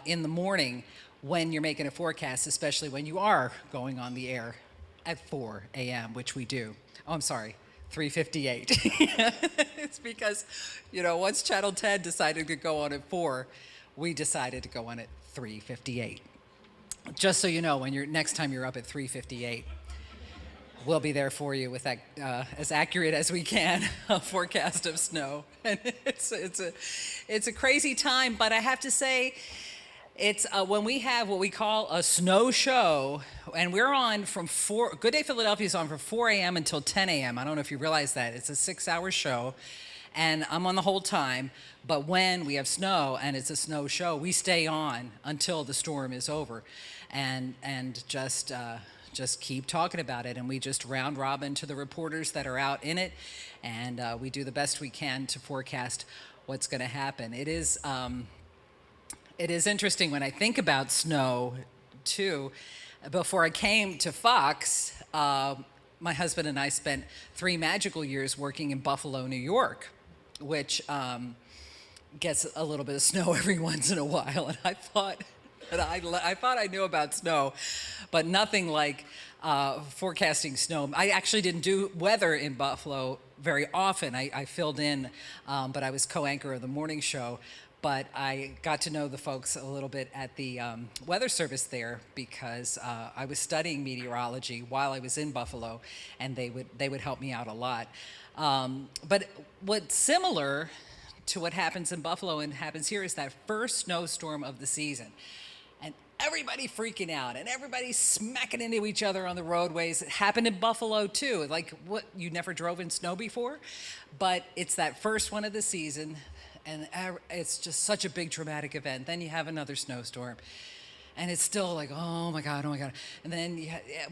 Speaker 5: in the morning when you're making a forecast, especially when you are going on the air at 4 a.m., which we do. Oh, I'm sorry, 3:58. It's because, once Channel 10 decided to go on at 4, we decided to go on at 3:58. Just so you know, next time you're up at 3:58, we'll be there for you with that as accurate as we can a forecast of snow. And it's a crazy time, but I have to say, it's when we have what we call a snow show, and we're on from 4. Good Day Philadelphia is on from 4 a.m. until 10 a.m. I don't know if you realize that. It's a 6-hour show, and I'm on the whole time. But when we have snow and it's a snow show, we stay on until the storm is over, and just keep talking about it. And we just round robin to the reporters that are out in it, and we do the best we can to forecast what's going to happen. It is interesting when I think about snow, too. Before I came to Fox, my husband and I spent 3 magical years working in Buffalo, New York, which gets a little bit of snow every once in a while. And I thought I knew about snow, but nothing like forecasting snow. I actually didn't do weather in Buffalo very often. I filled in, but I was co-anchor of the morning show. But I got to know the folks a little bit at the weather service there because I was studying meteorology while I was in Buffalo, and they would help me out a lot. But what's similar to what happens in Buffalo and happens here is that first snowstorm of the season. And everybody freaking out and everybody smacking into each other on the roadways. It happened in Buffalo too. Like, what, you never drove in snow before? But it's that first one of the season, and it's just such a big dramatic event. Then you have another snowstorm, and it's still like, oh my God. And then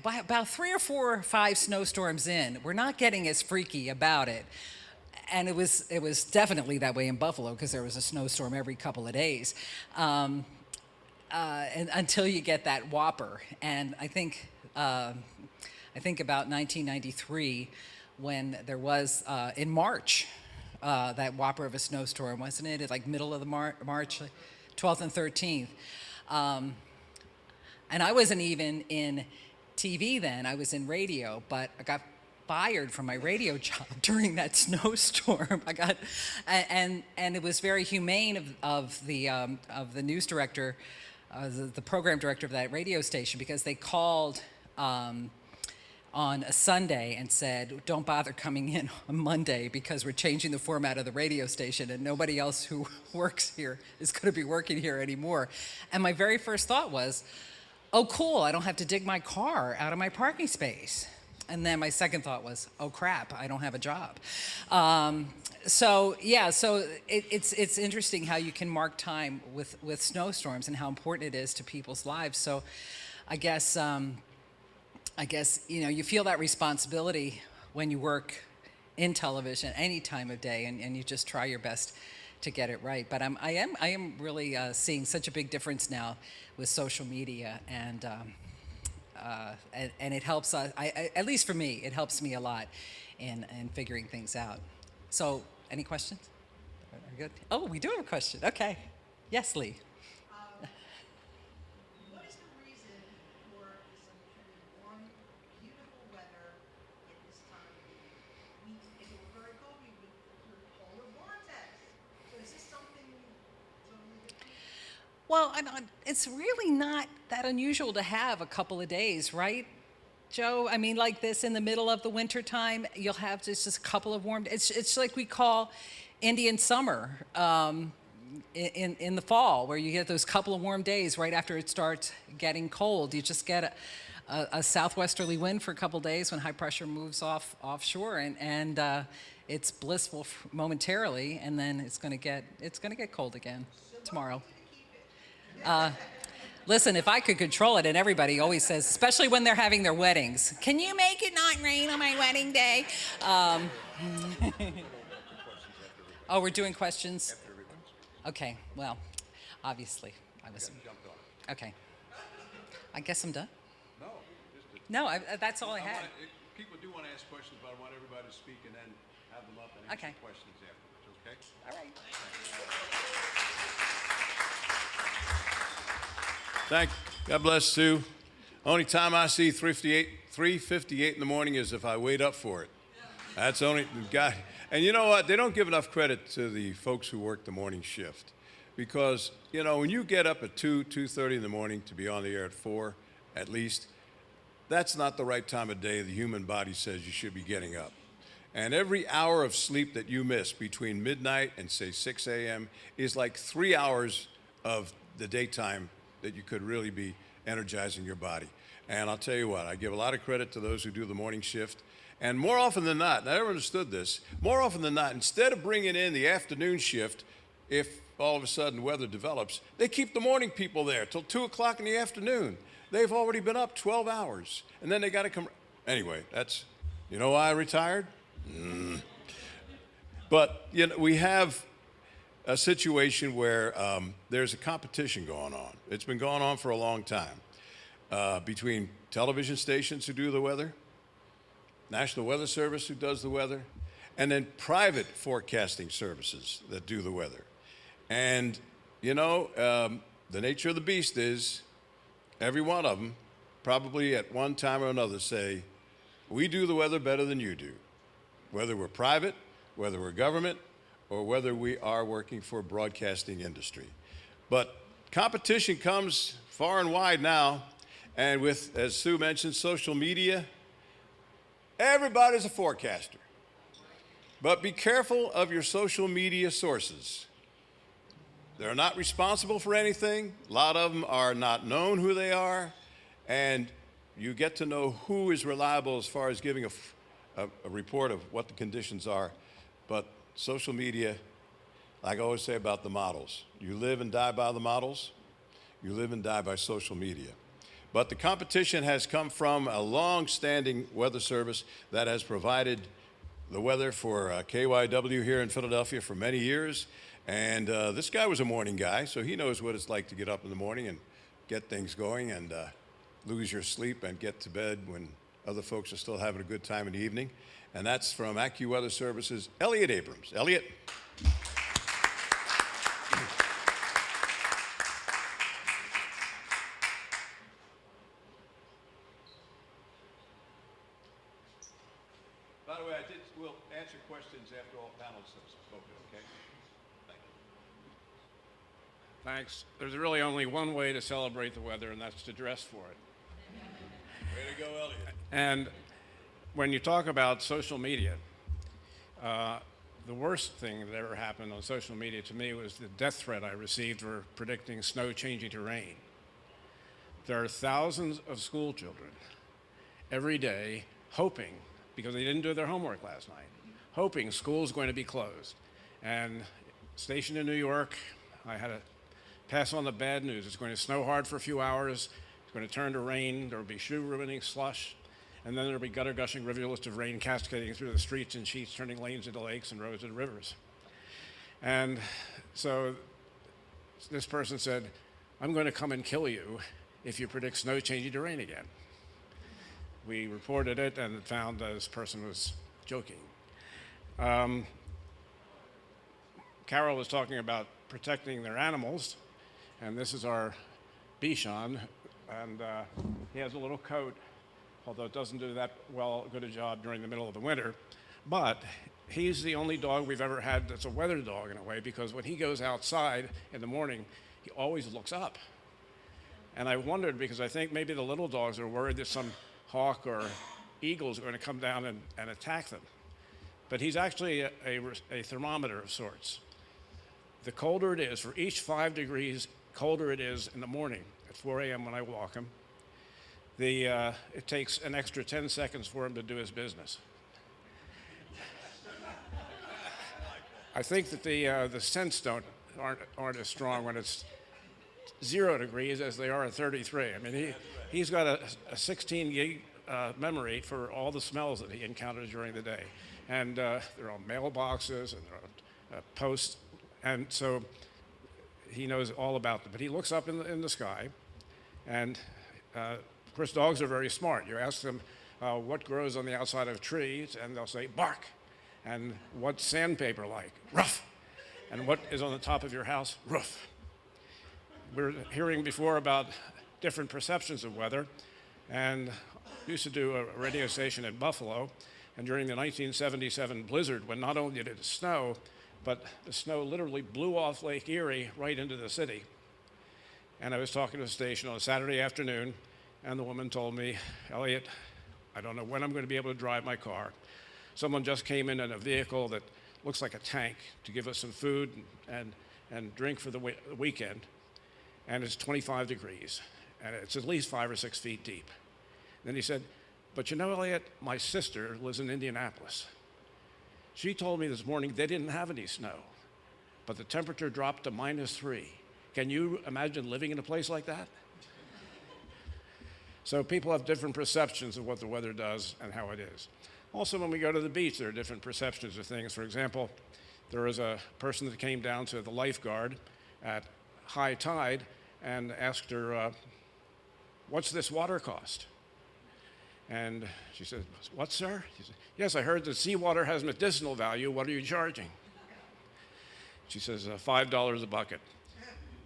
Speaker 5: by about 3 or 4 or 5 snowstorms in, we're not getting as freaky about it. And it was definitely that way in Buffalo because there was a snowstorm every couple of days, and until you get that whopper. And I think about 1993 when there was in March. That whopper of a snowstorm, wasn't it? Like middle of the March, 12th and 13th. And I wasn't even in TV then, I was in radio, but I got fired from my radio job during that snowstorm. And it was very humane of the news director, the program director of that radio station, because they called on a Sunday and said, don't bother coming in on Monday because we're changing the format of the radio station and nobody else who works here is going to be working here anymore. And my very first thought was, oh, cool, I don't have to dig my car out of my parking space. And then my second thought was, oh crap, I don't have a job. So it's interesting how you can mark time with snowstorms and how important it is to people's lives. So I guess you feel that responsibility when you work in television any time of day, and you just try your best to get it right. But I am really seeing such a big difference now with social media, and it helps us. At least for me, it helps me a lot in figuring things out. So, any questions? Are we good? Oh, we do have a question. Okay, yes, Lee.
Speaker 6: What is the reason for this unusually warm, beautiful weather at this time of the year? If it were very
Speaker 5: Well, it's really not that unusual to have a couple of days, right, Joe? I mean, like this in the middle of the winter time, you'll have just a couple of warm. It's like we call Indian summer in the fall, where you get those couple of warm days right after it starts getting cold. You just get a southwesterly wind for a couple of days when high pressure moves offshore, and it's blissful momentarily, and then it's going to get cold again tomorrow. Listen, if I could control it, and everybody always says, especially when they're having their weddings, can you make it not rain on my wedding day? Oh, we're doing questions? Okay, well, obviously, I was. Okay. I guess I'm done? No, that's all I had.
Speaker 1: People do want to ask questions, but I want everybody to speak and then have them up and answer
Speaker 5: Okay.
Speaker 1: questions afterwards, okay?
Speaker 5: All right.
Speaker 1: God bless Sue. Only time I see 3:58 in the morning is if I wait up for it. That's only God. And you know what? They don't give enough credit to the folks who work the morning shift, because when you get up at 2:30 in the morning to be on the air at 4, at least, that's not the right time of day the human body says you should be getting up. And every hour of sleep that you miss between midnight and say 6 a.m. is like 3 hours of the daytime that you could really be energizing your body. And I'll tell you what, I give a lot of credit to those who do the morning shift. And more often than not, and I never understood this, more often than not, instead of bringing in the afternoon shift, if all of a sudden weather develops, they keep the morning people there till 2 o'clock in the afternoon. They've already been up 12 hours. And then they got to come. Anyway, that's, why I retired? But, we have a situation where there's a competition going on. It's been going on for a long time between television stations who do the weather, National Weather Service who does the weather, and then private forecasting services that do the weather. And, the nature of the beast is every one of them probably at one time or another say, we do the weather better than you do, whether we're private, whether we're government, or whether we are working for a broadcasting industry. But competition comes far and wide now, and with, as Sue mentioned, social media, everybody's a forecaster. But be careful of your social media sources. They're not responsible for anything. A lot of them are not known who they are, and you get to know who is reliable as far as giving a report of what the conditions are. But social media, like I always say about the models, you live and die by the models, you live and die by social media. But the competition has come from a long-standing weather service that has provided the weather for KYW here in Philadelphia for many years. And this guy was a morning guy, so he knows what it's like to get up in the morning and get things going and lose your sleep and get to bed when other folks are still having a good time in the evening. And that's from AccuWeather Services, Elliot Abrams. Elliot. By the way, we'll answer questions after all panelists have spoken, okay? Thank you.
Speaker 7: Thanks. There's really only one way to celebrate the weather, and that's to dress for it.
Speaker 1: Way to go, Elliot.
Speaker 7: And when you talk about social media, the worst thing that ever happened on social media to me was the death threat I received for predicting snow changing to rain. There are thousands of school children every day hoping, because they didn't do their homework last night, hoping school's going to be closed. And stationed in New York, I had to pass on the bad news. It's going to snow hard for a few hours. It's going to turn to rain. There will be shoe-ruining slush. And then there will be gutter-gushing rivulets of rain cascading through the streets and sheets, turning lanes into lakes and roads into rivers. And so this person said, I'm going to come and kill you if you predict snow changing to rain again. We reported it and found this person was joking. Carol was talking about protecting their animals, and this is our Bichon, and he has a little coat, although it doesn't do that good a job during the middle of the winter. But he's the only dog we've ever had that's a weather dog in a way, because when he goes outside in the morning, he always looks up. And I wondered, because I think maybe the little dogs are worried that some hawk or eagles are going to come down and attack them. But he's actually a thermometer of sorts. The colder it is, for each 5 degrees colder it is in the morning at 4 a.m. when I walk him, it takes an extra 10 seconds for him to do his business. I think that the scents aren't as strong when it's 0 degrees as they are at 33. I mean, he's got a 16 gig memory for all the smells that he encounters during the day. And they're on mailboxes and they're on posts. And so he knows all about them. But he looks up in the sky. And of course, dogs are very smart. You ask them what grows on the outside of trees, and they'll say, bark. And what's sandpaper like? Rough. And what is on the top of your house? Roof. We were hearing before about different perceptions of weather, and used to do a radio station in Buffalo, and during the 1977 blizzard, when not only did it snow, but the snow literally blew off Lake Erie right into the city. And I was talking to a station on a Saturday afternoon, and the woman told me, Elliot, I don't know when I'm going to be able to drive my car. Someone just came in a vehicle that looks like a tank to give us some food and drink for the weekend, and it's 25 degrees, and it's at least 5 or 6 feet deep. Then he said, but you know, Elliot, my sister lives in Indianapolis. She told me this morning they didn't have any snow, but the temperature dropped to -3. Can you imagine living in a place like that? So people have different perceptions of what the weather does and how it is. Also, when we go to the beach, there are different perceptions of things. For example, there was a person that came down to the lifeguard at high tide and asked her, what's this water cost? And she said, what, sir? He said, yes, I heard that seawater has medicinal value. What are you charging? She says, $5 a bucket.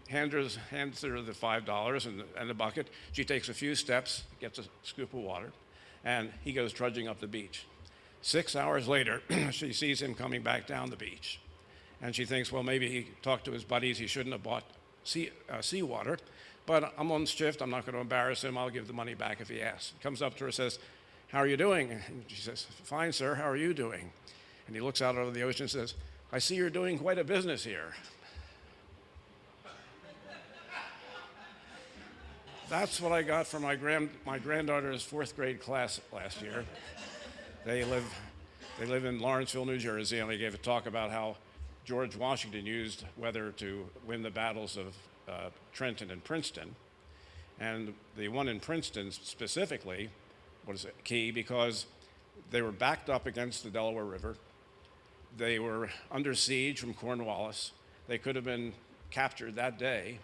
Speaker 7: Hands her the $5 and the bucket. She takes a few steps, gets a scoop of water, and he goes trudging up the beach. 6 hours later, she sees him coming back down the beach. And she thinks, well, maybe he talked to his buddies. He shouldn't have bought seawater. But I'm on shift. I'm not going to embarrass him. I'll give the money back if he asks. He comes up to her and says, how are you doing? And she says, fine, sir. How are you doing? And he looks out over the ocean and says, I see you're doing quite a business here. That's what I got from my granddaughter's 4th grade class last year. They live in Lawrenceville, New Jersey, and they gave a talk about how George Washington used weather to win the battles of Trenton and Princeton. And the one in Princeton specifically was key because they were backed up against the Delaware River. They were under siege from Cornwallis. They could have been captured that day.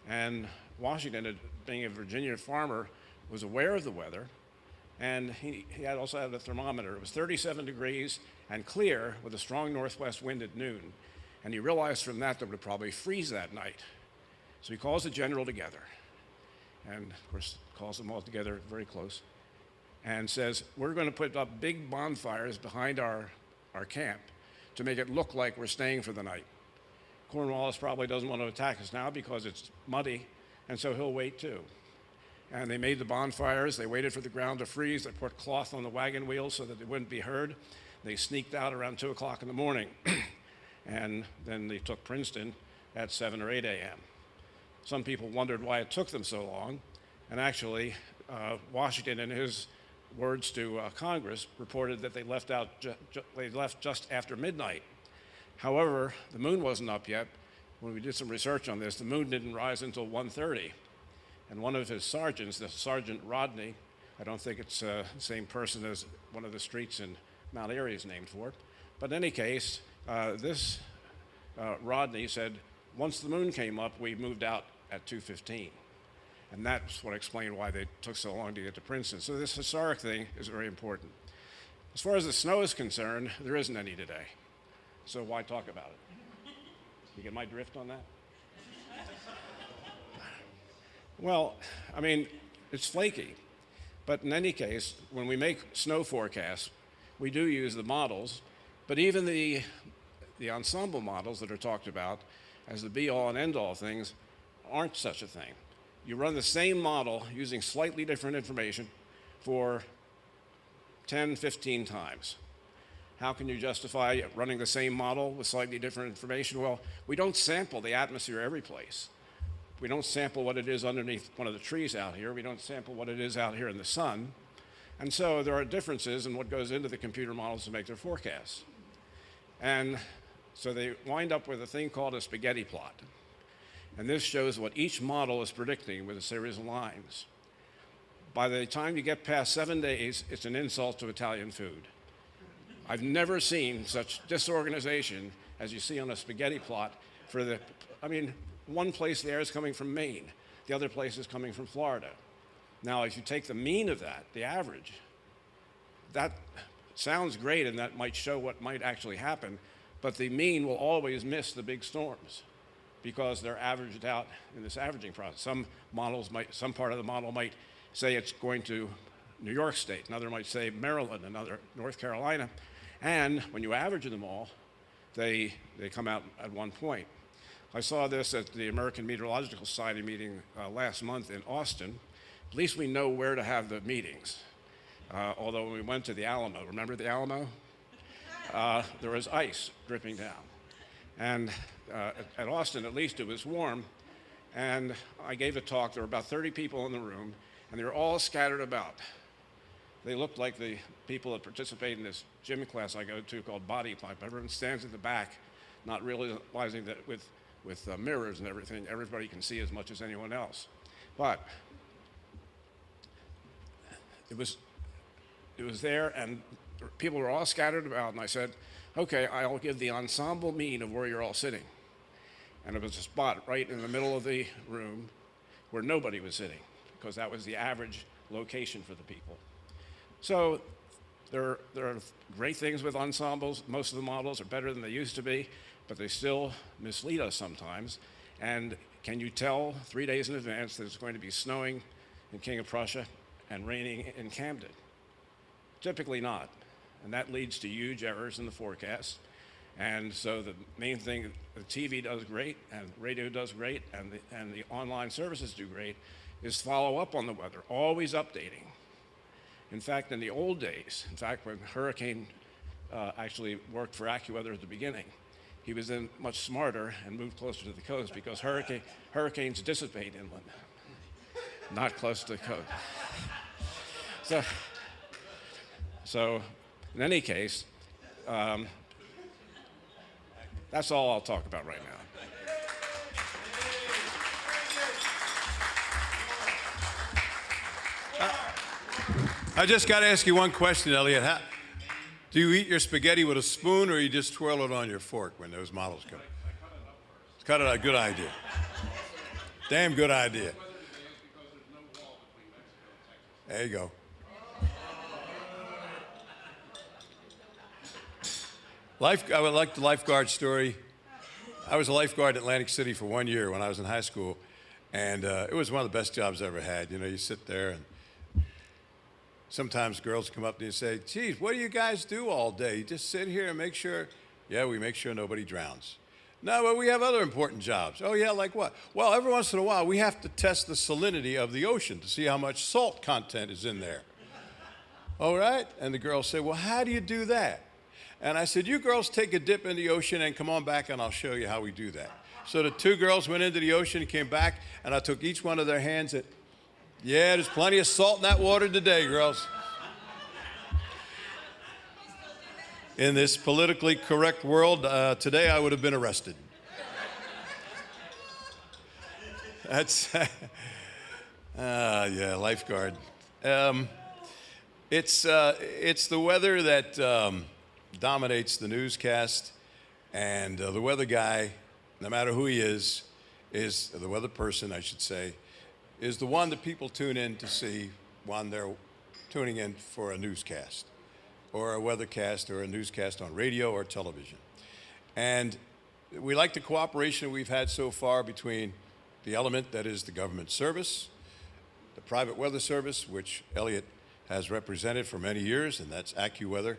Speaker 7: And Washington, being a Virginia farmer, was aware of the weather, and he also had a thermometer. It was 37 degrees and clear with a strong northwest wind at noon. And he realized from that it would probably freeze that night. So he calls the general together, and of course calls them all together very close, and says, we're going to put up big bonfires behind our camp to make it look like we're staying for the night. Cornwallis probably doesn't want to attack us now because it's muddy, and so he'll wait too. And they made the bonfires. They waited for the ground to freeze. They put cloth on the wagon wheels so that it wouldn't be heard. They sneaked out around 2 o'clock in the morning. And then they took Princeton at 7 or 8 a.m. Some people wondered why it took them so long. And actually, Washington, in his words to Congress, reported that they left just after midnight. However, the moon wasn't up yet. When we did some research on this, the moon didn't rise until 1:30. And one of his sergeants, the Sergeant Rodney, I don't think it's the same person as one of the streets in Mount Airy is named for, but in any case, this Rodney said, once the moon came up, we moved out at 2:15. And that's what explained why they took so long to get to Princeton. So this historic thing is very important. As far as the snow is concerned, there isn't any today. So why talk about it? You get my drift on that? Well, I mean, it's flaky. But in any case, when we make snow forecasts, we do use the models. But even the ensemble models that are talked about as the be-all and end-all things aren't such a thing. You run the same model using slightly different information for 10, 15 times. How can you justify running the same model with slightly different information? Well, we don't sample the atmosphere every place. We don't sample what it is underneath one of the trees out here. We don't sample what it is out here in the sun. And so there are differences in what goes into the computer models to make their forecasts. And so they wind up with a thing called a spaghetti plot. And this shows what each model is predicting with a series of lines. By the time you get past 7 days, it's an insult to Italian food. I've never seen such disorganization as you see on a spaghetti plot for the, I mean, one place the air is coming from Maine, the other place is coming from Florida. Now, if you take the mean of that, the average, that sounds great and that might show what might actually happen, but the mean will always miss the big storms because they're averaged out in this averaging process. Some part of the model might say it's going to New York State, another might say Maryland, another North Carolina, and when you average them all, they come out at one point. I saw this at the American Meteorological Society meeting last month in Austin. At least we know where to have the meetings. Although when we went to the Alamo, remember the Alamo? There was ice dripping down. And at Austin, at least it was warm. And I gave a talk. There were about 30 people in the room, and they were all scattered about. They looked like the people that participate in this gym class I go to called Body Pump. Everyone stands at the back, not realizing that with mirrors and everything, everybody can see as much as anyone else. But it was there, and people were all scattered about, and I said, okay, I'll give the ensemble mean of where you're all sitting. And it was a spot right in the middle of the room where nobody was sitting, because that was the average location for the people. So there are great things with ensembles. Most of the models are better than they used to be, but they still mislead us sometimes. And can you tell 3 days in advance that it's going to be snowing in King of Prussia and raining in Camden? Typically not. And that leads to huge errors in the forecast. And so the main thing, the TV does great, and radio does great, and the online services do great, is follow up on the weather, always updating. In fact, in the old days, when Hurricane actually worked for AccuWeather at the beginning, he was then much smarter and moved closer to the coast because hurricanes dissipate inland, not close to the coast. So in any case, that's all I'll talk about right now.
Speaker 1: I just got to ask you one question, Elliot. Do you eat your spaghetti with a spoon, or you just twirl it on your fork when those models come? Cut it out. Good idea. Damn good idea. There you go. I would like the lifeguard story. I was a lifeguard in Atlantic City for 1 year when I was in high school, and it was one of the best jobs I ever had. You know, you sit there, and sometimes girls come up to you and say, geez, what do you guys do all day? You just sit here and make sure, yeah, we make sure nobody drowns. No, but we have other important jobs. Oh, yeah, like what? Well, every once in a while, we have to test the salinity of the ocean to see how much salt content is in there. All right? And the girl said, well, how do you do that? And I said, you girls take a dip in the ocean and come on back and I'll show you how we do that. So the two girls went into the ocean and came back, and I took each one of their hands and, yeah, there's plenty of salt in that water today, girls. In this politically correct world, today I would have been arrested. That's, yeah, lifeguard. It's the weather that dominates the newscast, and the weather guy, no matter who he is the weather person, I should say, is the one that people tune in to see when they're tuning in for a newscast or a weathercast or a newscast on radio or television. And we like the cooperation we've had so far between the element that is the government service, the private weather service, which Elliot has represented for many years, and that's AccuWeather,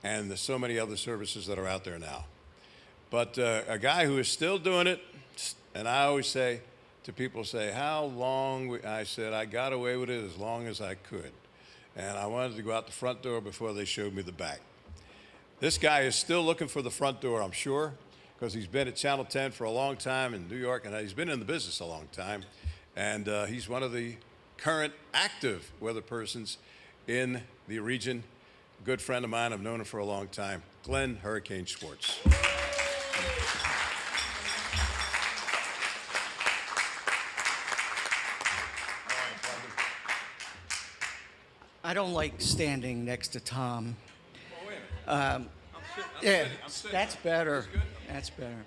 Speaker 1: and there's so many other services that are out there now. But a guy who is still doing it, and I always say, to people say, how long? I said, I got away with it as long as I could. And I wanted to go out the front door before they showed me the back. This guy is still looking for the front door, I'm sure, because he's been at Channel 10 for a long time in New York, and he's been in the business a long time. And he's one of the current active weather persons in the region. A good friend of mine, I've known him for a long time, Glenn Hurricane Schwartz.
Speaker 8: I don't like standing next to Tom.
Speaker 1: I'm sitting.
Speaker 8: That's better. That's better.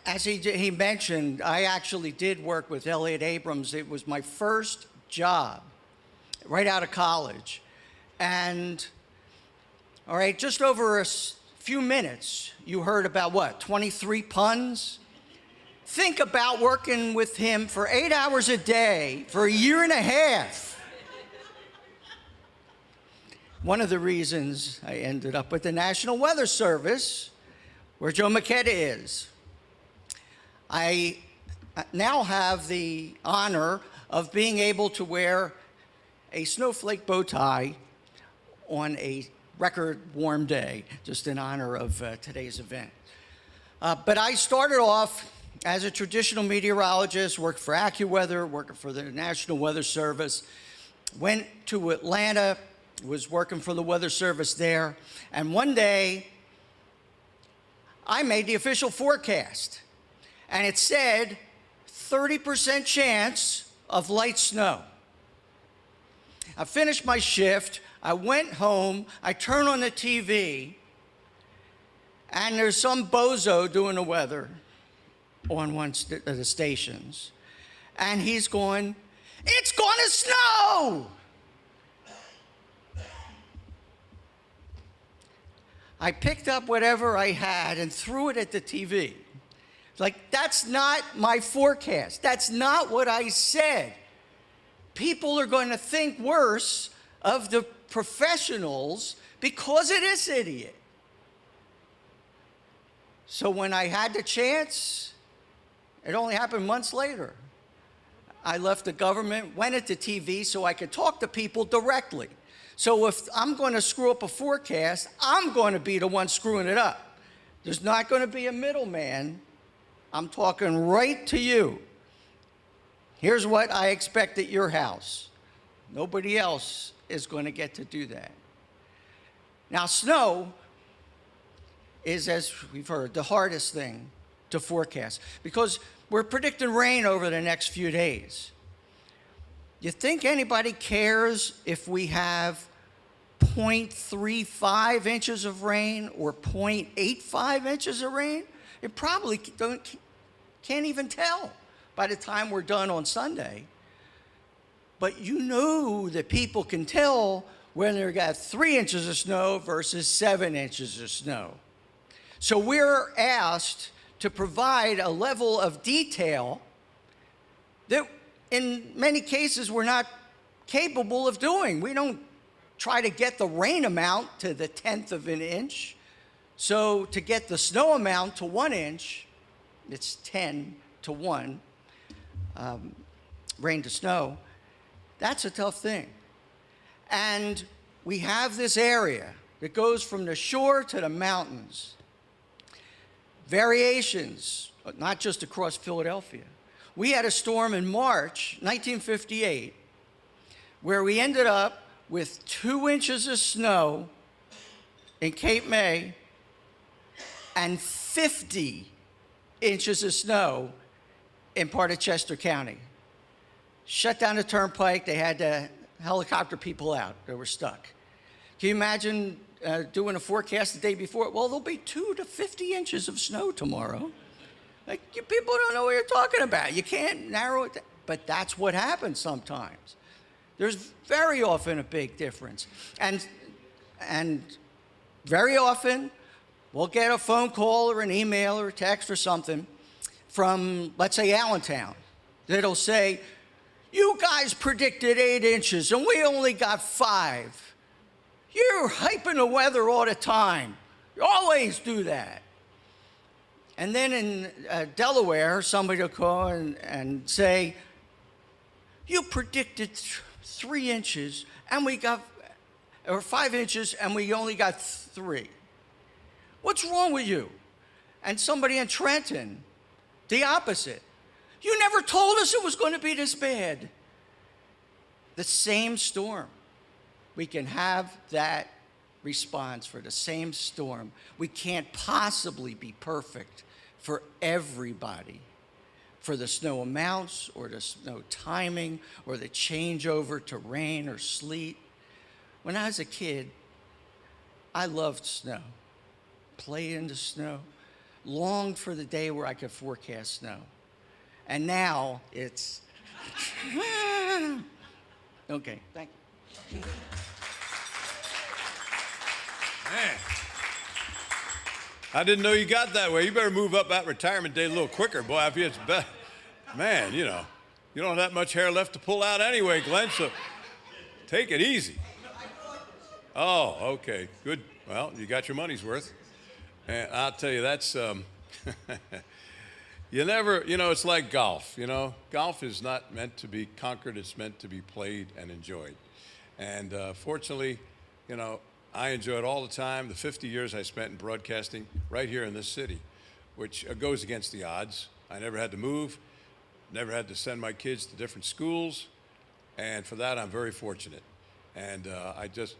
Speaker 8: As he mentioned, I actually did work with Elliott Abrams. It was my first job right out of college. And, all right, just over a few minutes, you heard about what, 23 puns? Think about working with him for 8 hours a day for a year and a half. One of the reasons I ended up with the National Weather Service, where Joe Maketa is. I now have the honor of being able to wear a snowflake bow tie on a record warm day, just in honor of today's event. But I started off as a traditional meteorologist, worked for AccuWeather, working for the National Weather Service, went to Atlanta, was working for the Weather Service there, and one day I made the official forecast, and it said 30% chance of light snow. I finished my shift, I went home, I turned on the TV, and there's some bozo doing the weather on one of the stations, and he's going, "It's gonna snow!" I picked up whatever I had and threw it at the TV. Like, that's not my forecast. That's not what I said. People are going to think worse of the professionals because of this idiot. So when I had the chance, it only happened months later. I left the government, went into TV so I could talk to people directly. So if I'm going to screw up a forecast, I'm going to be the one screwing it up. There's not going to be a middleman. I'm talking right to you. Here's what I expect at your house. Nobody else is going to get to do that. Now, snow is, as we've heard, the hardest thing to forecast because we're predicting rain over the next few days. You think anybody cares if we have 0.35 inches of rain or 0.85 inches of rain? You probably can't even tell by the time we're done on Sunday. But you know that people can tell when they've got 3 inches of snow versus 7 inches of snow. So we're asked to provide a level of detail that in many cases we're not capable of doing. We don't try to get the rain amount to the 1/10 of an inch. So to get the snow amount to 1 inch, it's 10 to 1, rain to snow. That's a tough thing. And we have this area that goes from the shore to the mountains. Variations, not just across Philadelphia. We had a storm in March 1958 where we ended up with 2 inches of snow in Cape May and 50 inches of snow in part of Chester County. Shut down the turnpike. They had to helicopter people out. They were stuck. Can you imagine doing a forecast the day before? Well, there'll be 2 to 50 inches of snow tomorrow. Like, you people don't know what you're talking about. You can't narrow it down. But that's what happens sometimes. There's very often a big difference. And very often, we'll get a phone call or an email or a text or something from, let's say, Allentown, that'll say, "You guys predicted 8 inches and we only got 5. You're hyping the weather all the time. You always do that." And then in Delaware, somebody will call and say, you predicted 3 inches and we got, or 5 inches and we only got 3. What's wrong with you? And somebody in Trenton, the opposite. You never told us it was going to be this bad. The same storm. We can have that response for the same storm. We can't possibly be perfect for everybody, for the snow amounts or the snow timing or the changeover to rain or sleet. When I was a kid, I loved snow, played in the snow, longed for the day where I could forecast snow. And now it's, okay, thank you.
Speaker 1: Man, I didn't know you got that way. You better move up that retirement date a little quicker, boy. I feel it's better. Man, you know, you don't have that much hair left to pull out anyway, Glenn, so take it easy. Oh, okay, good. Well, you got your money's worth. And I'll tell you, that's, you never, you know, it's like golf, you know. Golf is not meant to be conquered, it's meant to be played and enjoyed. And fortunately, you know, I enjoy it all the time. The 50 years I spent in broadcasting right here in this city, which goes against the odds. I never had to move, never had to send my kids to different schools, and for that I'm very fortunate. And I just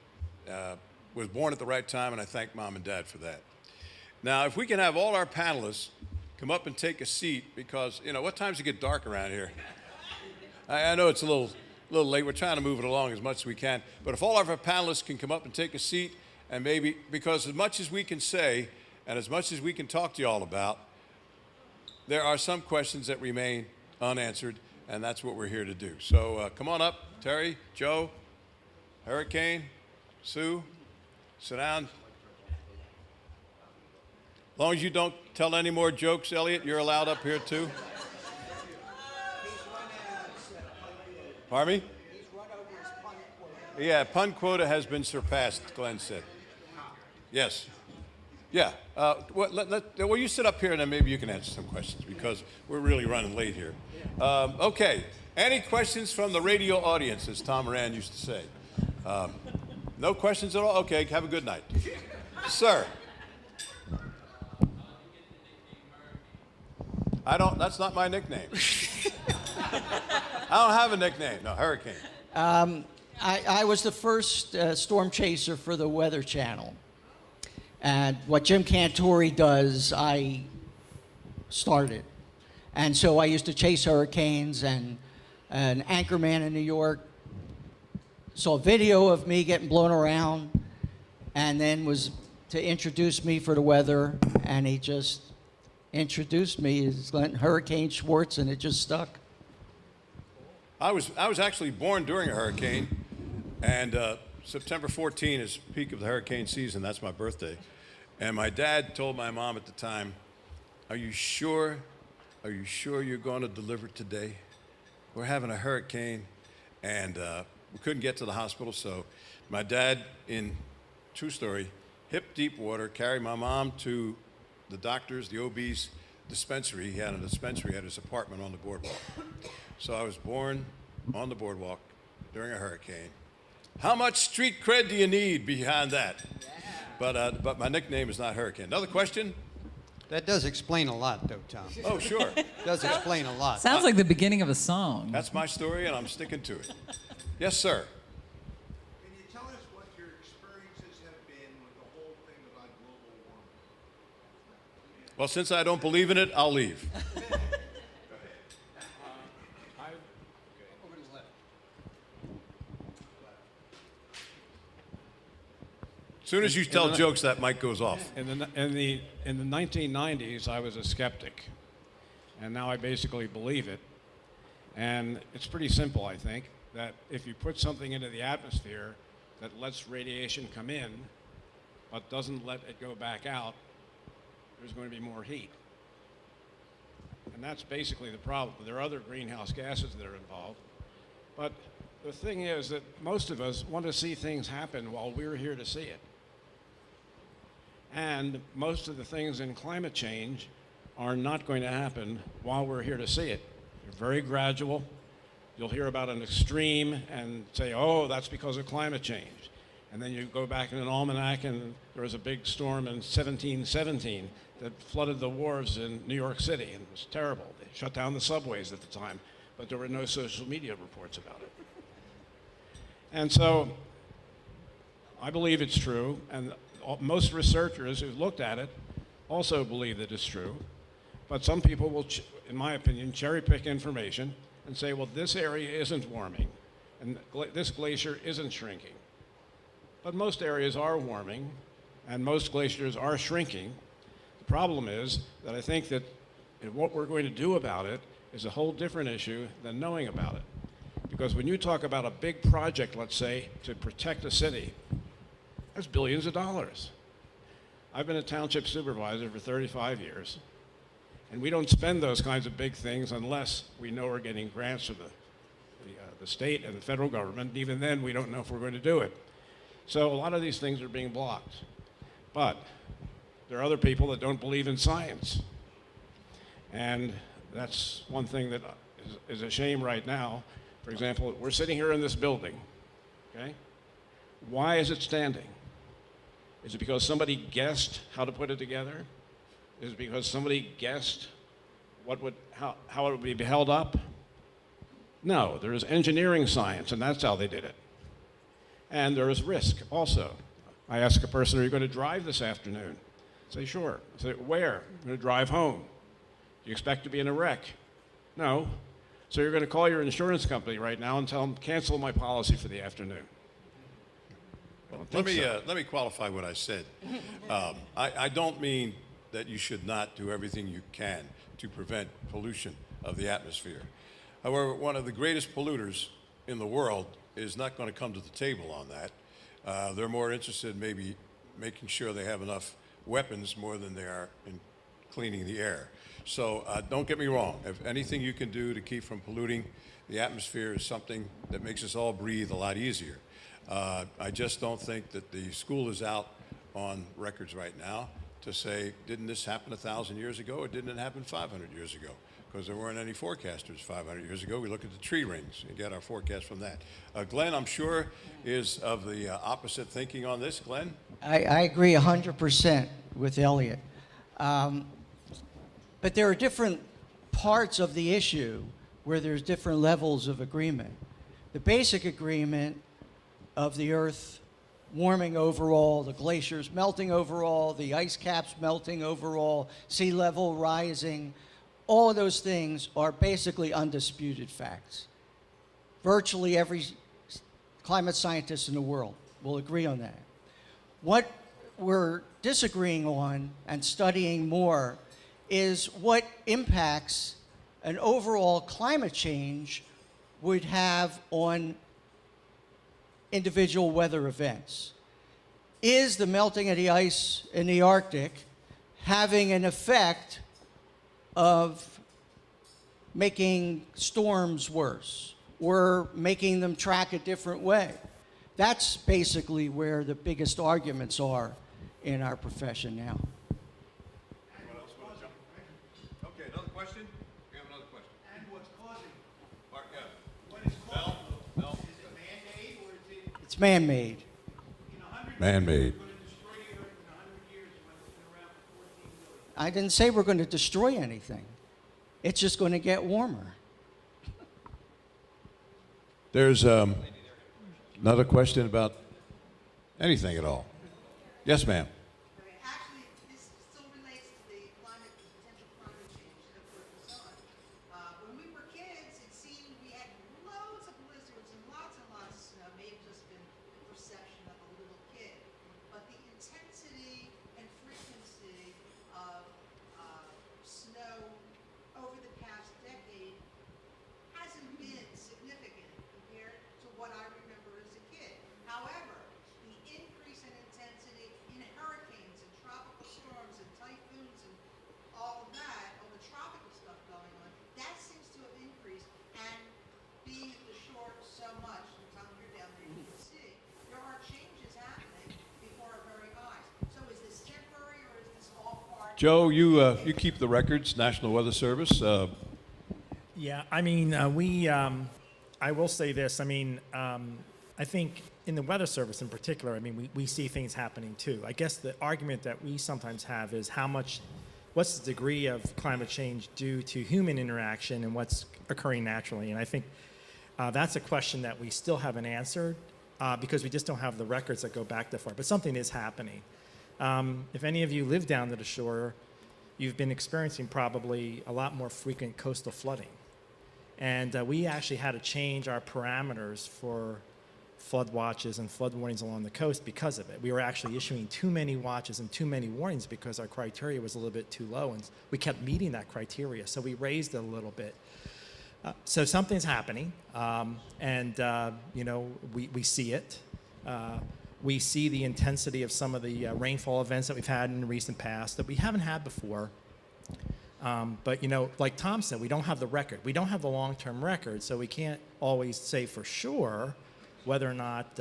Speaker 1: was born at the right time, and I thank Mom and Dad for that. Now, if we can have all our panelists come up and take a seat, because, you know, what times it get dark around here? I know it's a little late. We're trying to move it along as much as we can. But if all of our panelists can come up and take a seat, and maybe, because as much as we can say and as much as we can talk to you all about, there are some questions that remain unanswered, and that's what we're here to do. So come on up, Terry, Joe, Hurricane, Sue, sit down. As long as you don't tell any more jokes, Elliot, you're allowed up here too. Pardon me? Yeah, pun quota has been surpassed, Glenn said. Yes. Yeah. Well, you sit up here and then maybe you can answer some questions because we're really running late here. Okay. Any questions from the radio audience, as Tom Moran used to say? No questions at all? Okay, have a good night. Sir. That's not my nickname. I don't have a nickname. No, Hurricane.
Speaker 8: I was the first storm chaser for the Weather Channel. And what Jim Cantore does, I started. And so I used to chase hurricanes, and an anchorman in New York saw a video of me getting blown around and then was to introduce me for the weather, and he just introduced me as Hurricane Schwartz, and it just stuck.
Speaker 1: I was actually born during a hurricane, and September 14 is peak of the hurricane season. That's my birthday. And my dad told my mom at the time, "Are you sure? Are you sure you're going to deliver today? We're having a hurricane." And we couldn't get to the hospital, so my dad, in true story, hip deep water, carried my mom to the doctor's, the OB's dispensary. He had a dispensary at his apartment on the boardwalk. So I was born on the boardwalk during a hurricane. How much street cred do you need behind that? Yeah. But my nickname is not Hurricane. Another question?
Speaker 3: That does explain a lot, though, Tom.
Speaker 1: Oh, sure.
Speaker 3: Does explain a lot.
Speaker 9: Sounds like the beginning of a song.
Speaker 1: That's my story, and I'm sticking to it. Yes, sir.
Speaker 10: Can you tell us what your experiences have been with the whole thing about global warming?
Speaker 1: Well, since I don't believe in it, I'll leave. As soon as you tell jokes, that mic goes off.
Speaker 7: In the 1990s, I was a skeptic, and now I basically believe it. And it's pretty simple, I think, that if you put something into the atmosphere that lets radiation come in, but doesn't let it go back out, there's going to be more heat. And that's basically the problem. There are other greenhouse gases that are involved. But the thing is that most of us want to see things happen while we're here to see it. And most of the things in climate change are not going to happen while we're here to see it. They're very gradual. You'll hear about an extreme and say, oh, that's because of climate change. And then you go back in an almanac and there was a big storm in 1717 that flooded the wharves in New York City, and it was terrible. They shut down the subways at the time, but there were no social media reports about it. And so I believe it's true, and most researchers who've looked at it also believe that it's true. But some people will, in my opinion, cherry pick information and say, well, this area isn't warming, and this glacier isn't shrinking. But most areas are warming, and most glaciers are shrinking. The problem is that I think that what we're going to do about it is a whole different issue than knowing about it. Because when you talk about a big project, let's say, to protect a city, that's billions of dollars. I've been a township supervisor for 35 years, and we don't spend those kinds of big things unless we know we're getting grants from the state and the federal government. And even then, we don't know if we're going to do it. So a lot of these things are being blocked. But there are other people that don't believe in science. And that's one thing that is a shame right now. For example, we're sitting here in this building, okay? Why is it standing? Is it because somebody guessed how to put it together? Is it because somebody guessed how it would be held up? No, there is engineering science, and that's how they did it. And there is risk also. I ask a person, are you going to drive this afternoon? Say, sure. I say, where? I'm going to drive home. Do you expect to be in a wreck? No. So you're going to call your insurance company right now and tell them, cancel my policy for the afternoon.
Speaker 1: Let me qualify what I said. I don't mean that you should not do everything you can to prevent pollution of the atmosphere. However, one of the greatest polluters in the world is not going to come to the table on that. They're more interested in maybe making sure they have enough weapons more than they are in cleaning the air. So don't get me wrong. If anything you can do to keep from polluting the atmosphere is something that makes us all breathe a lot easier. I just don't think that the school is out on records right now to say, didn't this happen 1,000 years ago or didn't it happen 500 years ago? Because there weren't any forecasters 500 years ago. We look at the tree rings and get our forecast from that. Glenn, I'm sure, is of the opposite thinking on this. Glenn?
Speaker 8: I agree 100% with Elliot. But there are different parts of the issue where there's different levels of agreement. The basic agreement of the Earth warming overall, the glaciers melting overall, the ice caps melting overall, sea level rising, all of those things are basically undisputed facts. Virtually every climate scientist in the world will agree on that. What we're disagreeing on and studying more is what impacts an overall climate change would have on individual weather events. Is the melting of the ice in the Arctic having an effect of making storms worse or making them track a different way? That's basically where the biggest arguments are in our profession now.
Speaker 1: Anyone else want to jump? Okay, another question? We have another question.
Speaker 10: And what's causing?
Speaker 1: Mark,
Speaker 10: What is causing?
Speaker 1: Bell?
Speaker 10: Is it man-made or is it
Speaker 8: It's man-made.
Speaker 10: in 100
Speaker 1: Man-made.
Speaker 10: years? We're going to destroy the earth in 100 years when it's been around for 14 billion.
Speaker 8: I didn't say we're going to destroy anything. It's just going to get warmer.
Speaker 1: There's another question about anything at all. Yes, ma'am.
Speaker 6: Okay, actually, this still relates to the climate, potential climate change that we're on. When we were kids, it seemed we had loads of blizzards and lots of snow. May have just been the perception of a little kid. But the intensity and frequency of snow over the past decade hasn't been significant compared to what I remember as a kid. However, the increase in intensity inherently
Speaker 1: Joe, you keep the records, National Weather Service.
Speaker 4: Yeah, I mean, I will say this. I mean, I think in the Weather Service in particular, I mean, we see things happening too. I guess the argument that we sometimes have is what's the degree of climate change due to human interaction and what's occurring naturally? And I think that's a question that we still haven't answered because we just don't have the records that go back that far. But something is happening. If any of you live down to the shore, you've been experiencing probably a lot more frequent coastal flooding. And we actually had to change our parameters for flood watches and flood warnings along the coast because of it. We were actually issuing too many watches and too many warnings because our criteria was a little bit too low, and we kept meeting that criteria, so we raised it a little bit. So something's happening, and we see it. We see the intensity of some of the rainfall events that we've had in the recent past that we haven't had before. But like Tom said, we don't have the record. We don't have the long-term record, so we can't always say for sure whether or not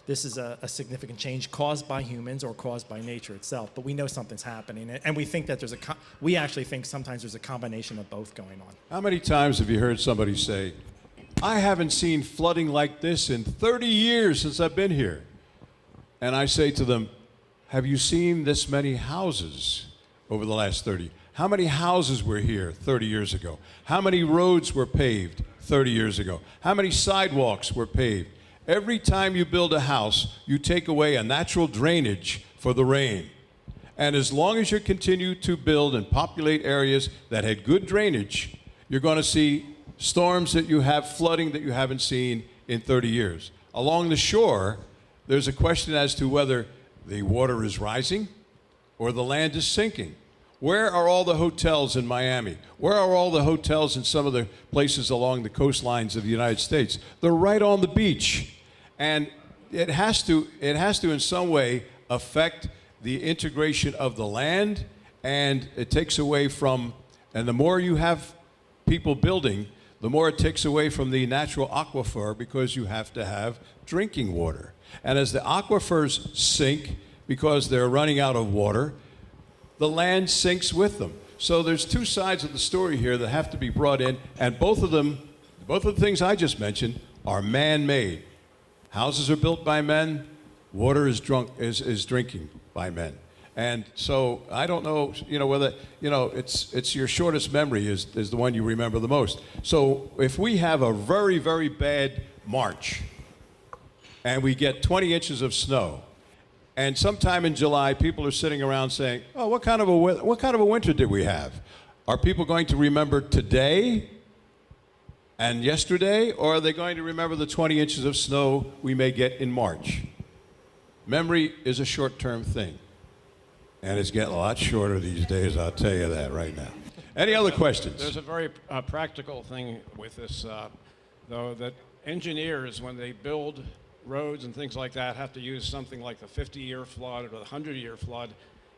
Speaker 4: this is a significant change caused by humans or caused by nature itself. But we know something's happening, and we think that we actually think sometimes there's a combination of both going on.
Speaker 1: How many times have you heard somebody say, I haven't seen flooding like this in 30 years since I've been here? And I say to them, have you seen this many houses over the last 30? How many houses were here 30 years ago? How many roads were paved 30 years ago? How many sidewalks were paved? Every time you build a house, you take away a natural drainage for the rain. And as long as you continue to build and populate areas that had good drainage, you're going to see storms that you have, flooding that you haven't seen in 30 years. Along the shore, there's a question as to whether the water is rising or the land is sinking. Where are all the hotels in Miami? Where are all the hotels in some of the places along the coastlines of the United States? They're right on the beach. And it has to in some way affect the integration of the land, and it takes away from, and the more you have people building, the more it takes away from the natural aquifer because you have to have drinking water. And as the aquifers sink because they're running out of water, the land sinks with them. So there's two sides of the story here that have to be brought in, and both of the things I just mentioned are man-made. Houses are built by men, water is drinking by men. And so I don't know, whether, it's your shortest memory is the one you remember the most. So if we have a very, very bad March and we get 20 inches of snow, and sometime in July, people are sitting around saying, oh, what kind of a winter did we have? Are people going to remember today and yesterday, or are they going to remember the 20 inches of snow we may get in March? Memory is a short-term thing, and it's getting a lot shorter these days, I'll tell you that right now. Any other questions?
Speaker 7: There's a very practical thing with this, though, that engineers, when they build roads and things like that, have to use something like the 50-year flood or the 100-year flood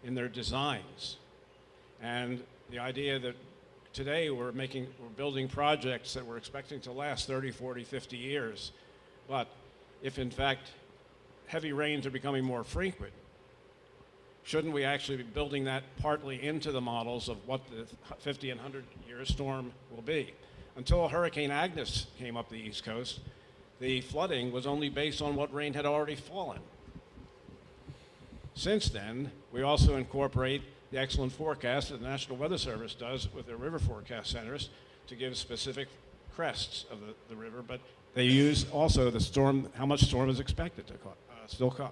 Speaker 7: in their designs. And the idea that today we're building projects that we're expecting to last 30, 40, 50 years. But if in fact heavy rains are becoming more frequent, shouldn't we actually be building that partly into the models of what the 50 and 100-year storm will be? Until Hurricane Agnes came up the East Coast, the flooding was only based on what rain had already fallen. Since then, we also incorporate the excellent forecast that the National Weather Service does with their river forecast centers to give specific crests of the river, but they use also the storm, how much storm is expected to still come.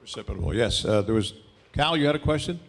Speaker 1: Precipitable, yes. There was, Cal, you had a question?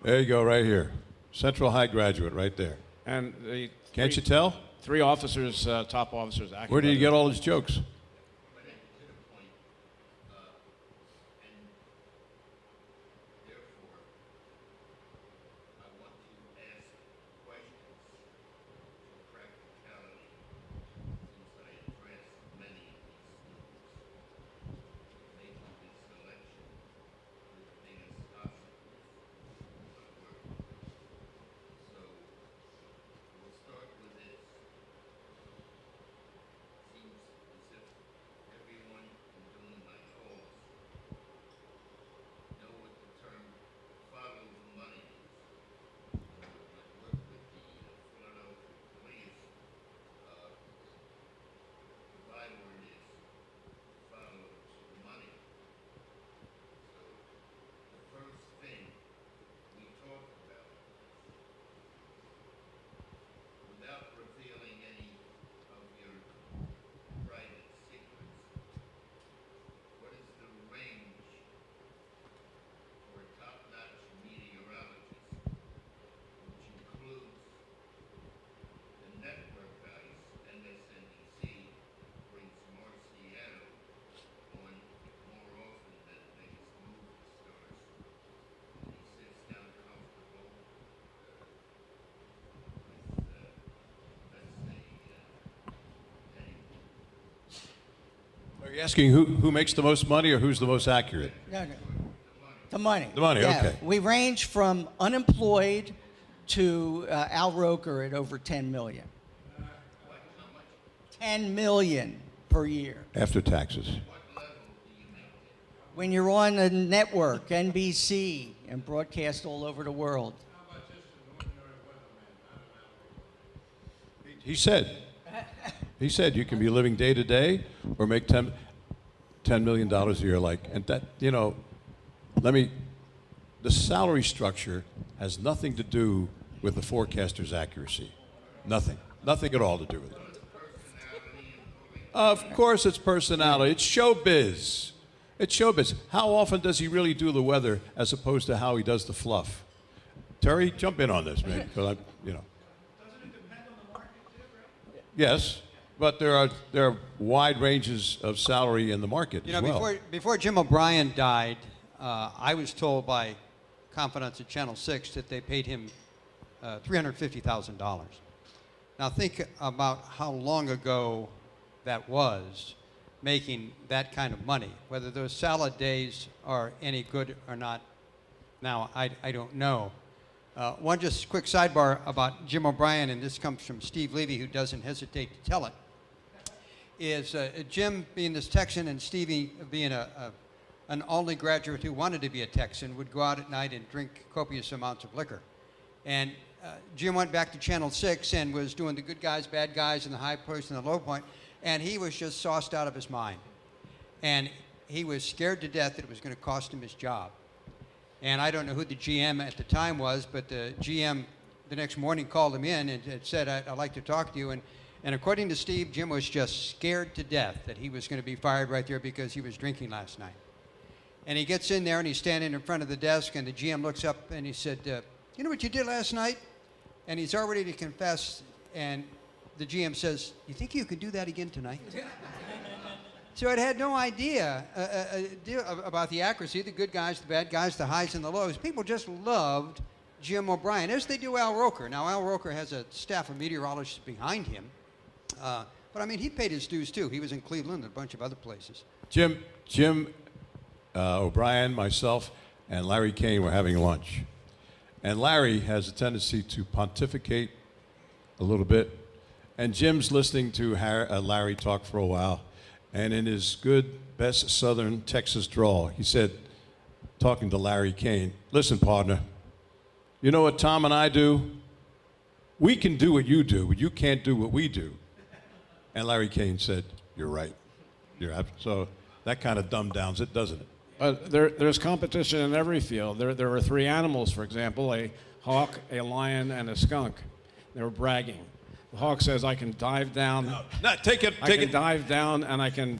Speaker 1: There you go, right here. Central High graduate, right there.
Speaker 7: And the
Speaker 1: Can't you tell?
Speaker 7: three officers, top officers, acting.
Speaker 1: Where did you get all his jokes? Are you asking who makes the most money or who's the most accurate?
Speaker 8: No. The money.
Speaker 1: The money,
Speaker 8: Yeah,
Speaker 1: okay.
Speaker 8: We range from unemployed to Al Roker at over 10 million. 10 million per year.
Speaker 1: After taxes.
Speaker 8: When you're on a network, NBC, and broadcast all over the world.
Speaker 1: He said you can be living day to day or make $10 million a year, and that, the salary structure has nothing to do with the forecaster's accuracy. Nothing at all to do with it. Of course it's personality, it's showbiz. It's showbiz. How often does he really do the weather as opposed to how he does the fluff? Terry, jump in on this, man, because Yes, but there are wide ranges of salary in the market as well.
Speaker 3: Before Jim O'Brien died, I was told by confidants at Channel 6 that they paid him $350,000. Now think about how long ago that was, making that kind of money. Whether those salad days are any good or not now, I don't know. One just quick sidebar about Jim O'Brien, and this comes from Steve Levy, who doesn't hesitate to tell it, is Jim being this Texan and Stevie being an Olney graduate who wanted to be a Texan, would go out at night and drink copious amounts of liquor. And Jim went back to Channel 6 and was doing the good guys, bad guys, and the high point and the low point, and he was just sauced out of his mind. And he was scared to death that it was going to cost him his job. And I don't know who the GM at the time was, but the GM the next morning called him in and said, I'd like to talk to you. And according to Steve, Jim was just scared to death that he was going to be fired right there because he was drinking last night. And he gets in there and he's standing in front of the desk, and the GM looks up and he said, you know what you did last night? And he's all ready to confess, and the GM says, you think you could do that again tonight? So it had no idea about the accuracy, the good guys, the bad guys, the highs and the lows. People just loved Jim O'Brien, as they do Al Roker. Now, Al Roker has a staff of meteorologists behind him. But, I mean, he paid his dues, too. He was in Cleveland and a bunch of other places.
Speaker 1: Jim O'Brien, myself, and Larry Kane were having lunch. And Larry has a tendency to pontificate a little bit. And Jim's listening to Larry talk for a while. And in his good, best Southern Texas drawl, he said, talking to Larry Kane, listen, partner, you know what Tom and I do? We can do what you do, but you can't do what we do. And Larry Kane said, you're right. So that kind of dumb downs it, doesn't it?
Speaker 7: There's competition in every field. There were three animals, for example, a hawk, a lion, and a skunk. They were bragging. The hawk says, I can dive down.
Speaker 1: No, take it.
Speaker 7: I can dive down and I can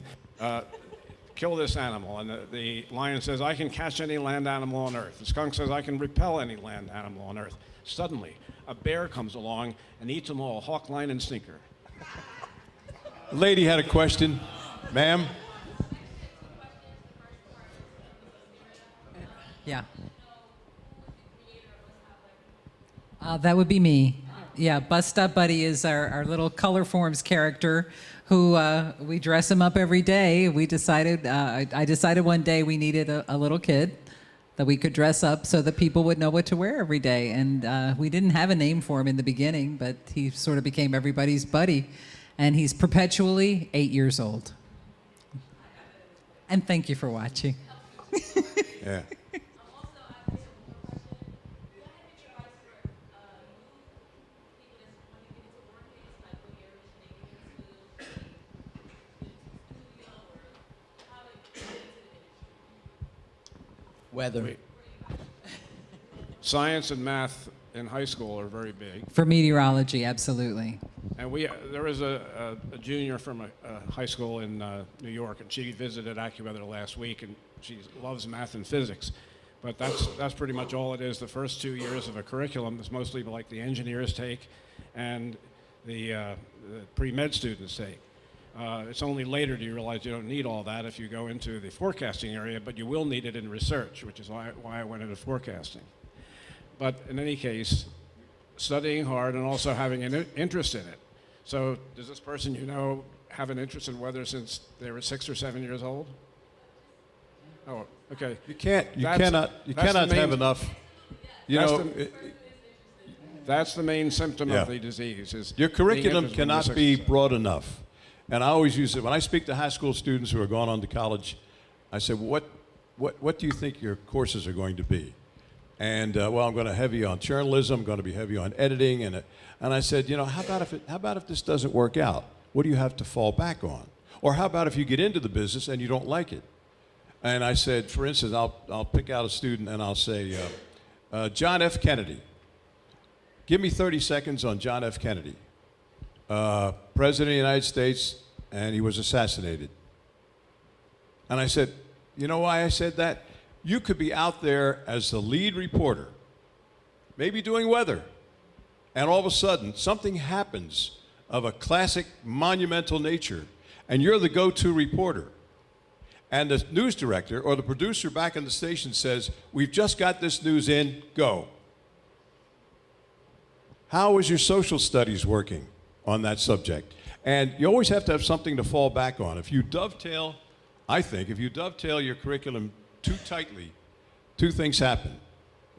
Speaker 7: kill this animal. And the lion says, I can catch any land animal on earth. The skunk says, I can repel any land animal on earth. Suddenly, a bear comes along and eats them all, hawk, lion, and stinker.
Speaker 1: The lady had a question. Ma'am?
Speaker 5: Yeah. That would be me. Yeah, Bust Up Buddy is our little Color Forms character who we dress him up every day. We decided, I decided one day we needed a little kid that we could dress up so that people would know what to wear every day. And we didn't have a name for him in the beginning, but he sort of became everybody's buddy. And he's perpetually 8 years old. And thank you for watching.
Speaker 1: Yeah.
Speaker 8: Weather.
Speaker 7: Science and math in high school are very big.
Speaker 5: For meteorology, absolutely.
Speaker 7: And there was a junior from a high school in New York, and she visited AccuWeather last week, and she loves math and physics. But that's pretty much all it is. The first 2 years of a curriculum is mostly like the engineers take and the pre-med students take. It's only later do you realize you don't need all that if you go into the forecasting area, but you will need it in research, which is why I went into forecasting. But in any case, studying hard and also having an interest in it. So does this person have an interest in weather since they were 6 or 7 years old? Oh, okay.
Speaker 1: You can't. You
Speaker 7: That's-
Speaker 1: cannot. You
Speaker 7: that's the
Speaker 1: cannot have
Speaker 7: main-
Speaker 1: enough. You
Speaker 7: That's
Speaker 1: know,
Speaker 7: the- That's the main symptom
Speaker 1: Yeah.
Speaker 7: of the disease. Is
Speaker 1: your
Speaker 7: being
Speaker 1: curriculum
Speaker 7: interested when you're
Speaker 1: cannot
Speaker 7: 6
Speaker 1: be
Speaker 7: or 7.
Speaker 1: broad enough. And I always use it when I speak to high school students who are going on to college. I say, what do you think your courses are going to be? And well, I'm going to heavy on journalism. I'm going to be heavy on editing. And I said, you know, how about if this doesn't work out? What do you have to fall back on? Or how about if you get into the business and you don't like it? And I said, for instance, I'll pick out a student and I'll say, John F. Kennedy. Give me 30 seconds on John F. Kennedy. President of the United States, and he was assassinated. And I said, you know why I said that? You could be out there as the lead reporter, maybe doing weather, and all of a sudden something happens of a classic monumental nature, and you're the go-to reporter. And the news director or the producer back in the station says, we've just got this news in, go. How is your social studies working on that subject? And you always have to have something to fall back on. If you dovetail, I think, if you dovetail your curriculum too tightly, two things happen.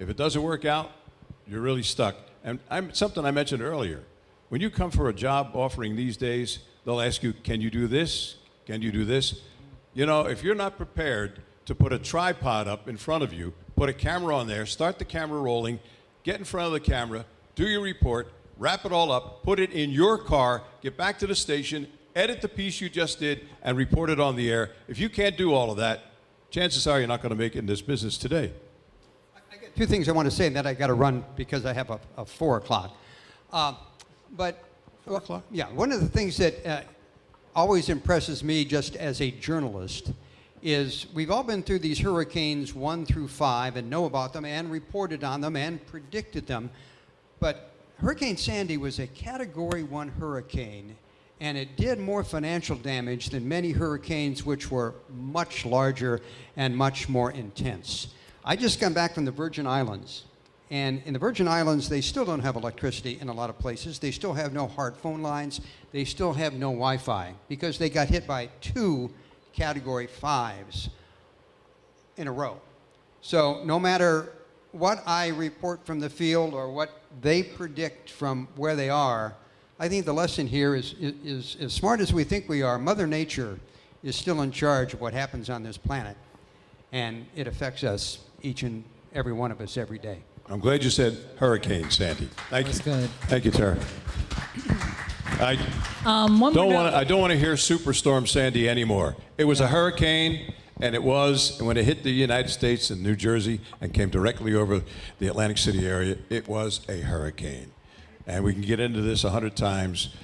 Speaker 1: If it doesn't work out, you're really stuck. And something I mentioned earlier, when you come for a job offering these days, they'll ask you, can you do this? Can you do this? You know, if you're not prepared to put a tripod up in front of you, put a camera on there, start the camera rolling, get in front of the camera, do your report, wrap it all up, put it in your car, get back to the station, edit the piece you just did, and report it on the air. If you can't do all of that, chances are you're not going to make it in this business today.
Speaker 3: I got two things I want to say, and then I got to run because I have a 4 o'clock. But
Speaker 1: 4 o'clock?
Speaker 3: Yeah, one of the things that always impresses me just as a journalist is we've all been through these hurricanes 1 through 5 and know about them and reported on them and predicted them. But Hurricane Sandy was a Category 1 hurricane, and it did more financial damage than many hurricanes which were much larger and much more intense. I just got back from the Virgin Islands, and in the Virgin Islands, they still don't have electricity in a lot of places. They still have no hard phone lines. They still have no Wi-Fi because they got hit by 2 Category 5s in a row. So no matter what I report from the field or what they predict from where they are, I think the lesson here is as smart as we think we are, Mother Nature is still in charge of what happens on this planet, and it affects us, each and every one of us, every day.
Speaker 1: I'm glad you said Hurricane Sandy. Thank you.
Speaker 9: That's good.
Speaker 1: Thank you, Tara. I don't want to hear Superstorm Sandy anymore. It was a hurricane, and when it hit the United States and New Jersey and came directly over the Atlantic City area, it was a hurricane. And we can get into this 100 times,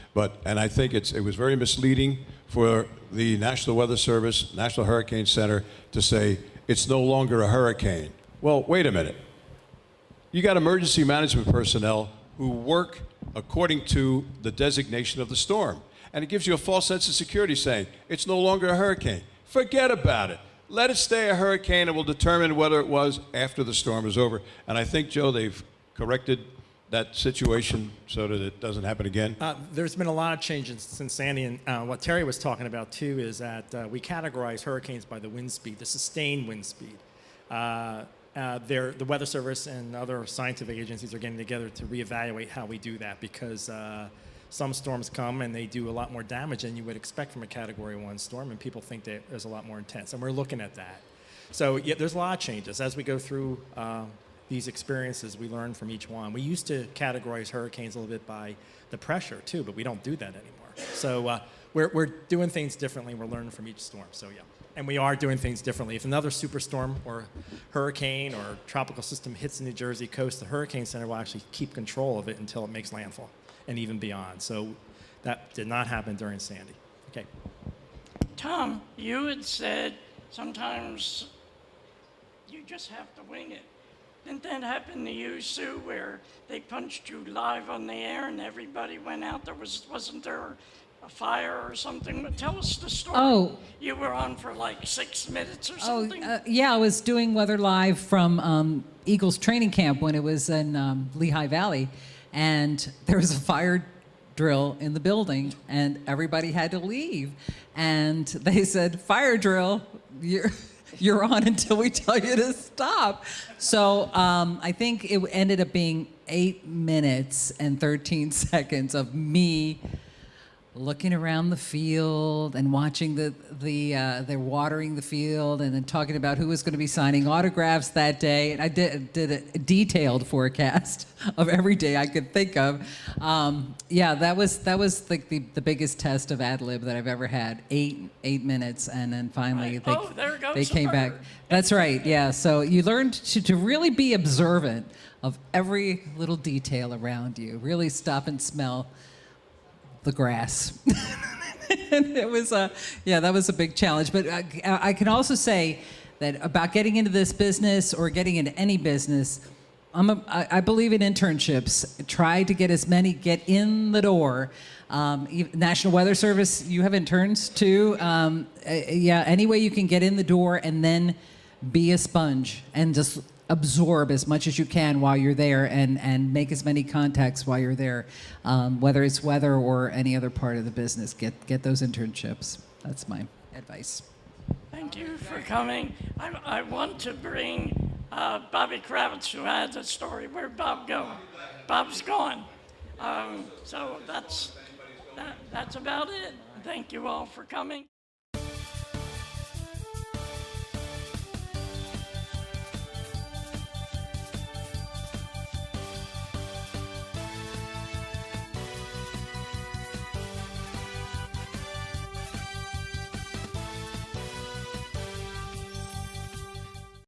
Speaker 1: and I think it was very misleading for the National Weather Service, National Hurricane Center, to say it's no longer a hurricane. Well, wait a minute. You got emergency management personnel who work according to the designation of the storm. And it gives you a false sense of security saying, it's no longer a hurricane. Forget about it. Let it stay a hurricane, and we'll determine whether it was after the storm is over. And I think, Joe, they've corrected that situation so that it doesn't happen again.
Speaker 4: There's been a lot of changes since Sandy, and what Terry was talking about too is that we categorize hurricanes by the wind speed, the sustained wind speed. The Weather Service and other scientific agencies are getting together to reevaluate how we do that because some storms come and they do a lot more damage than you would expect from a Category 1 storm, and people think that there's a lot more intense, and we're looking at that. So yeah, there's a lot of changes. As we go through these experiences, we learn from each one. We used to categorize hurricanes a little bit by the pressure too, but we don't do that anymore. So we're doing things differently. We're learning from each storm. So yeah. And we are doing things differently. If another superstorm or hurricane or tropical system hits the New Jersey coast, the Hurricane Center will actually keep control of it until it makes landfall and even beyond. So that did not happen during Sandy. Okay.
Speaker 11: Tom, you had said sometimes you just have to wing it. Didn't that happen to you, Sue, where they punched you live on the air and everybody went out? Wasn't there a fire or something? But tell us the story.
Speaker 5: Oh.
Speaker 11: You were on for like 6 minutes or
Speaker 5: Oh,
Speaker 11: something?
Speaker 5: yeah, I was doing weather live from Eagles training camp when it was in Lehigh Valley, and there was a fire
Speaker 9: drill in the building, and everybody had to leave. And they said, fire drill, you're on until we tell you to stop. So I think it ended up being 8 minutes and 13 seconds of me looking around the field and watching they're watering the field, and then talking about who was going to be signing autographs that day. And I did a detailed forecast of every day I could think of. Yeah, that was like the biggest test of ad lib that I've ever had. 8 minutes, and then finally
Speaker 11: Right. There goes
Speaker 9: they
Speaker 11: the
Speaker 9: came back.
Speaker 11: bird.
Speaker 9: That's right. Yeah. So you learned to really be observant of every little detail around you. Really stop and smell the grass. And it was that was a big challenge. But I can also say that about getting into this business or getting into any business, I believe in internships. Try to get as many, get in the door. National Weather Service, you have interns too. Any way you can get in the door, and then be a sponge and just absorb as much as you can while you're there, and make as many contacts while you're there, whether it's weather or any other part of the business. Get those internships. That's my advice.
Speaker 11: Thank you for coming. I want to bring Bobby Kravitz, who had the story. Where'd Bob go? Bob's gone. So that's about it. Thank you all for coming.